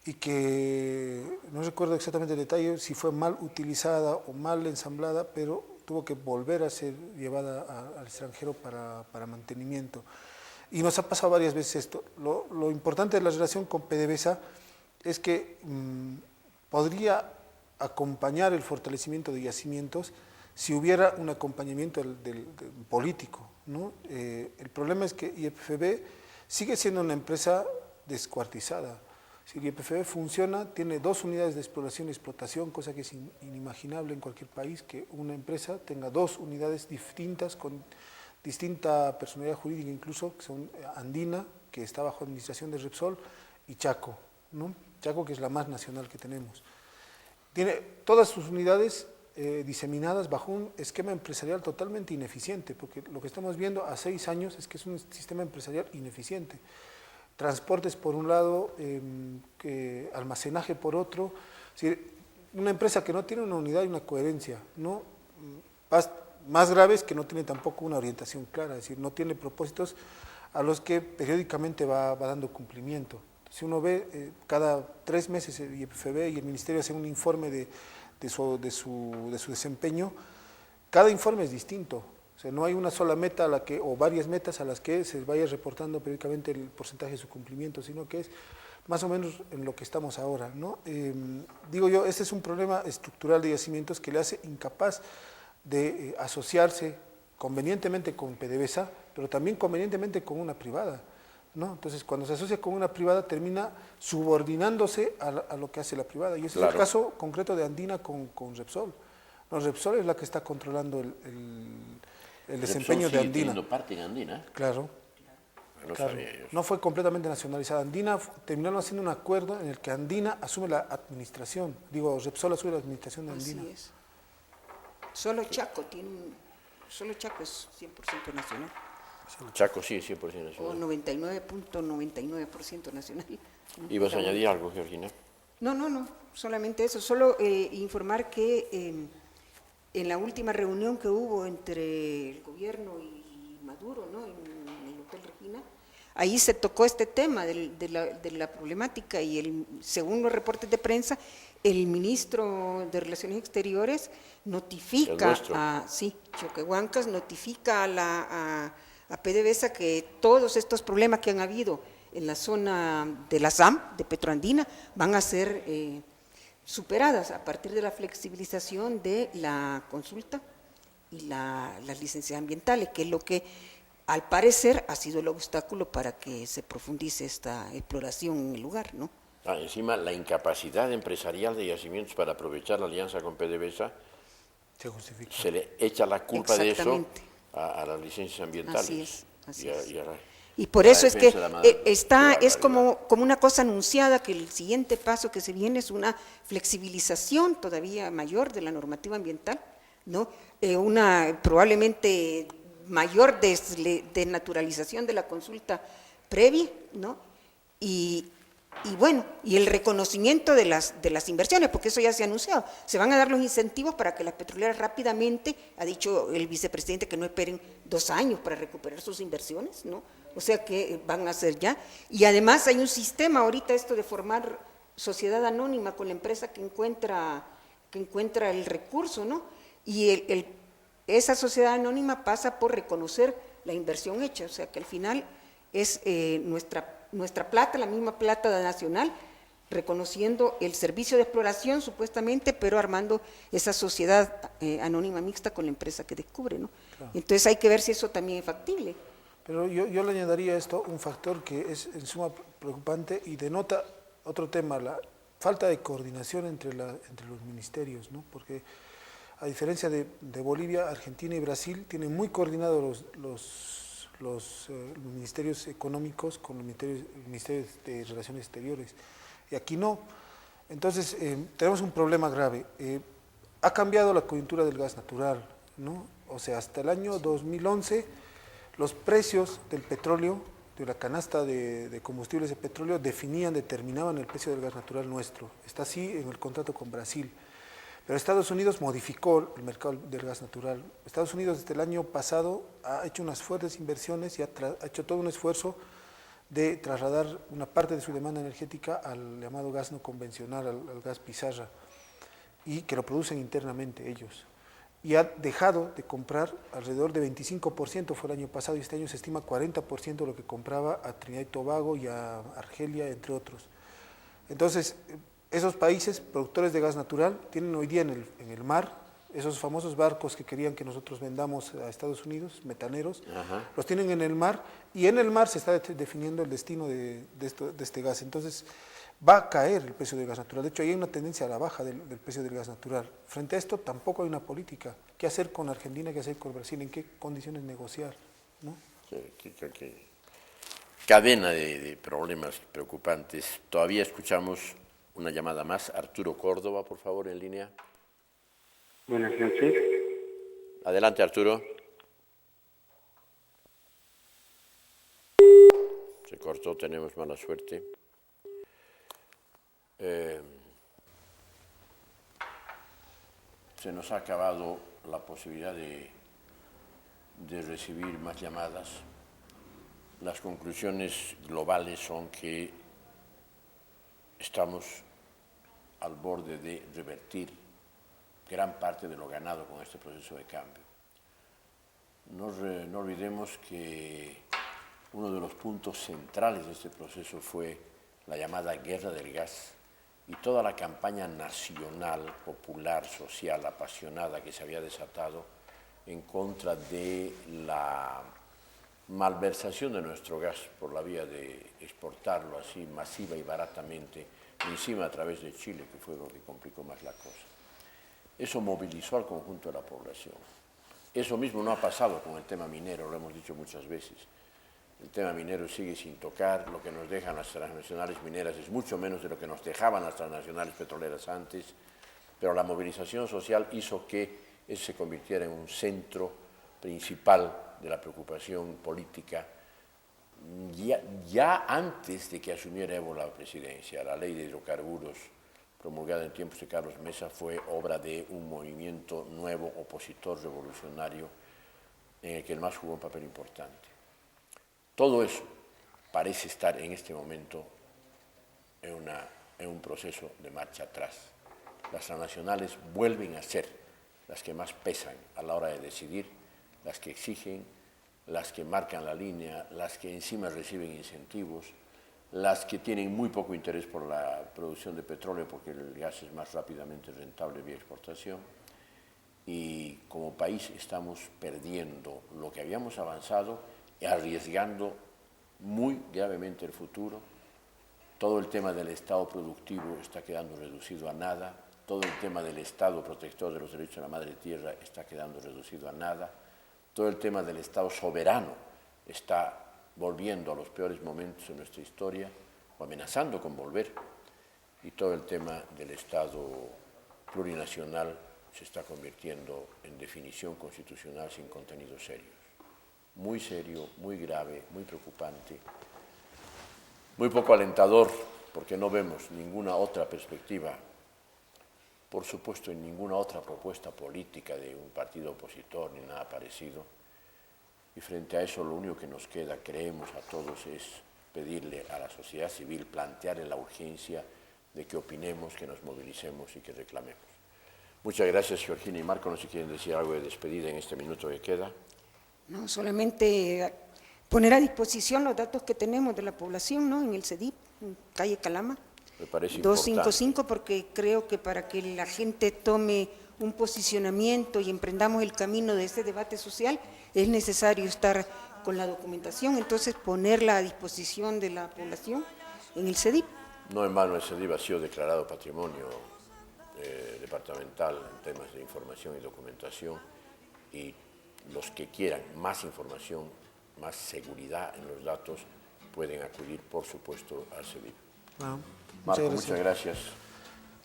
y que no recuerdo exactamente el detalle, si fue mal utilizada o mal ensamblada, pero tuvo que volver a ser llevada al extranjero para mantenimiento. Y nos ha pasado varias veces esto. Lo importante de la relación con PDVSA es que podría acompañar el fortalecimiento de yacimientos si hubiera un acompañamiento del político, ¿no? El problema es que YPFB sigue siendo una empresa descuartizada. Si YPFB funciona, tiene 2 unidades de exploración y explotación, cosa que es inimaginable en cualquier país, que una empresa tenga 2 unidades distintas, con distinta personalidad jurídica incluso, que son Andina, que está bajo administración de Repsol, y Chaco, ¿no? Chaco, que es la más nacional que tenemos. Tiene todas sus unidades diseminadas bajo un esquema empresarial totalmente ineficiente, porque lo que estamos viendo a 6 años es que es un sistema empresarial ineficiente. Transportes por un lado, almacenaje por otro. Es decir, una empresa que no tiene una unidad y una coherencia, ¿no? Más grave es que no tiene tampoco una orientación clara, es decir, no tiene propósitos a los que periódicamente va dando cumplimiento. Si uno ve, cada 3 meses el YPFB y el Ministerio hacen un informe de su desempeño, cada informe es distinto. O sea, no hay una sola meta o varias metas a las que se vaya reportando periódicamente el porcentaje de su cumplimiento, sino que es más o menos en lo que estamos ahora, ¿no? Digo yo, este es un problema estructural de yacimientos que le hace incapaz de asociarse convenientemente con PDVSA, pero también convenientemente con una privada, ¿no? Entonces, cuando se asocia con una privada, termina subordinándose a lo que hace la privada. Y ese es el caso concreto de Andina con Repsol. No, Repsol es la que está controlando el desempeño de Andina. Teniendo parte en Andina. Claro. No claro. sabía yo. No fue completamente nacionalizada. Andina terminaron haciendo un acuerdo en el que Andina asume la administración. Digo, Repsol asume la administración de Andina. Así es. Solo Chaco es 100% nacional. Chaco sí, 100% nacional. O 99.99% nacional. ¿Ibas a añadir algo, Georgina? No, solamente eso. Solo informar que en la última reunión que hubo entre el gobierno y Maduro, ¿no?, en el Hotel Regina, ahí se tocó este tema de la problemática y según los reportes de prensa, el ministro de Relaciones Exteriores notifica Choquehuancas notifica a PDVSA que todos estos problemas que han habido en la zona de la SAM, de Petroandina, van a ser superadas a partir de la flexibilización de la consulta y las licencias ambientales, que es lo que al parecer ha sido el obstáculo para que se profundice esta exploración en el lugar, ¿no? Encima, la incapacidad empresarial de yacimientos para aprovechar la alianza con PDVSA, se le echa la culpa de eso a las licencias ambientales. Así es. Y por eso es que es como una cosa anunciada, que el siguiente paso que se viene es una flexibilización todavía mayor de la normativa ambiental, ¿no? Una probablemente mayor desnaturalización de la consulta previa, ¿no? Y bueno, y el reconocimiento de las inversiones, porque eso ya se ha anunciado. Se van a dar los incentivos para que las petroleras rápidamente, ha dicho el vicepresidente que no esperen 2 años para recuperar sus inversiones, ¿no? O sea que van a hacer ya. Y además hay un sistema ahorita, esto de formar sociedad anónima con la empresa que encuentra el recurso, ¿no? Y esa sociedad anónima pasa por reconocer la inversión hecha, o sea que al final es nuestra plata, la misma plata nacional, reconociendo el servicio de exploración supuestamente, pero armando esa sociedad anónima mixta con la empresa que descubre, ¿no? Claro. Entonces hay que ver si eso también es factible. Pero yo le añadiría a esto un factor que es en suma preocupante y denota otro tema, la falta de coordinación entre los ministerios, ¿no? Porque a diferencia de Bolivia, Argentina y Brasil tienen muy coordinados los ministerios económicos con los ministerios de Relaciones Exteriores, y aquí no. Entonces tenemos un problema grave. Ha cambiado la coyuntura del gas natural, ¿no? O sea, hasta el año 2011 los precios del petróleo, de la canasta de combustibles de petróleo, determinaban el precio del gas natural nuestro. Está así en el contrato con Brasil. Pero Estados Unidos modificó el mercado del gas natural. Estados Unidos desde el año pasado ha hecho unas fuertes inversiones y ha hecho todo un esfuerzo de trasladar una parte de su demanda energética al llamado gas no convencional, al gas pizarra, y que lo producen internamente ellos. y ha dejado de comprar alrededor de 25%, fue el año pasado, y este año se estima 40% de lo que compraba a Trinidad y Tobago y a Argelia, entre otros. Entonces, esos países productores de gas natural tienen hoy día en el mar esos famosos barcos que querían que nosotros vendamos a Estados Unidos, metaneros, los tienen en el mar, y en el mar se está definiendo el destino de este gas. Entonces, va a caer el precio del gas natural. De hecho, hay una tendencia a la baja del precio del gas natural. Frente a esto, tampoco hay una política. ¿Qué hacer con Argentina? ¿Qué hacer con Brasil? ¿En qué condiciones negociar? ¿No? Qué cadena de problemas preocupantes. Todavía escuchamos una llamada más. Arturo Córdoba, por favor, en línea. Buenas noches. Adelante, Arturo. Se cortó, tenemos mala suerte. Se nos ha acabado la posibilidad de recibir más llamadas. Las conclusiones globales son que estamos al borde de revertir gran parte de lo ganado con este proceso de cambio. No olvidemos que uno de los puntos centrales de este proceso fue la llamada guerra del gas y toda la campaña nacional, popular, social, apasionada que se había desatado en contra de la malversación de nuestro gas por la vía de exportarlo así masiva y baratamente, encima a través de Chile, que fue lo que complicó más la cosa. Eso movilizó al conjunto de la población. Eso mismo no ha pasado con el tema minero, lo hemos dicho muchas veces. El tema minero sigue sin tocar, lo que nos dejan las transnacionales mineras es mucho menos de lo que nos dejaban las transnacionales petroleras antes, pero la movilización social hizo que eso se convirtiera en un centro principal de la preocupación política ya antes de que asumiera Evo la presidencia. La ley de hidrocarburos promulgada en tiempos de Carlos Mesa fue obra de un movimiento nuevo, opositor, revolucionario, en el que el MAS jugó un papel importante. Todo eso parece estar en este momento en un proceso de marcha atrás. Las transnacionales vuelven a ser las que más pesan a la hora de decidir, las que exigen, las que marcan la línea, las que encima reciben incentivos, las que tienen muy poco interés por la producción de petróleo porque el gas es más rápidamente rentable vía exportación. Y como país estamos perdiendo lo que habíamos avanzado y arriesgando muy gravemente el futuro. Todo el tema del Estado productivo está quedando reducido a nada, todo el tema del Estado protector de los derechos de la madre tierra está quedando reducido a nada, todo el tema del Estado soberano está volviendo a los peores momentos de nuestra historia, o amenazando con volver, y todo el tema del Estado plurinacional se está convirtiendo en definición constitucional sin contenidos serios. Muy serio, muy grave, muy preocupante, muy poco alentador, porque no vemos ninguna otra perspectiva, por supuesto en ninguna otra propuesta política de un partido opositor ni nada parecido. Y frente a eso lo único que nos queda, creemos a todos, es pedirle a la sociedad civil, plantearle la urgencia de que opinemos, que nos movilicemos y que reclamemos. Muchas gracias, Georgina y Marco. No sé si quieren decir algo de despedida en este minuto que queda. No, solamente poner a disposición los datos que tenemos de la población, ¿no? En el CEDIP, en calle Calama. Me parece 255, importante. porque creo que para que la gente tome un posicionamiento y emprendamos el camino de este debate social, es necesario estar con la documentación, entonces ponerla a disposición de la población en el CEDIP. No en vano el CEDIP ha sido declarado patrimonio departamental en temas de información y documentación, y los que quieran más información, más seguridad en los datos, pueden acudir, por supuesto, al CEDIP. Bueno, Marco, muchas gracias.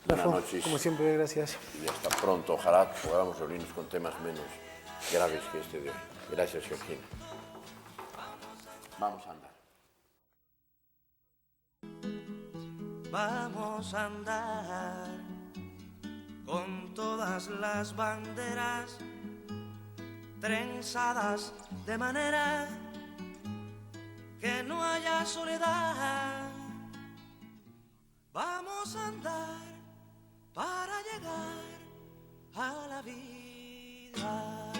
Buenas noches. Como siempre, gracias. Y hasta pronto. Ojalá podamos reunirnos con temas menos graves que este de hoy. Gracias, Georgina. Vamos a andar. Vamos a andar con todas las banderas trenzadas de manera que no haya soledad. Vamos a andar para llegar a la vida. felicidad.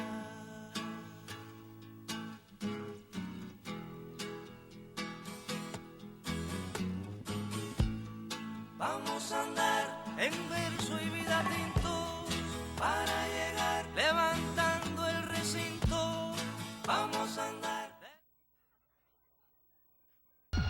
Vamos a andar en verso y vida tintos para llegar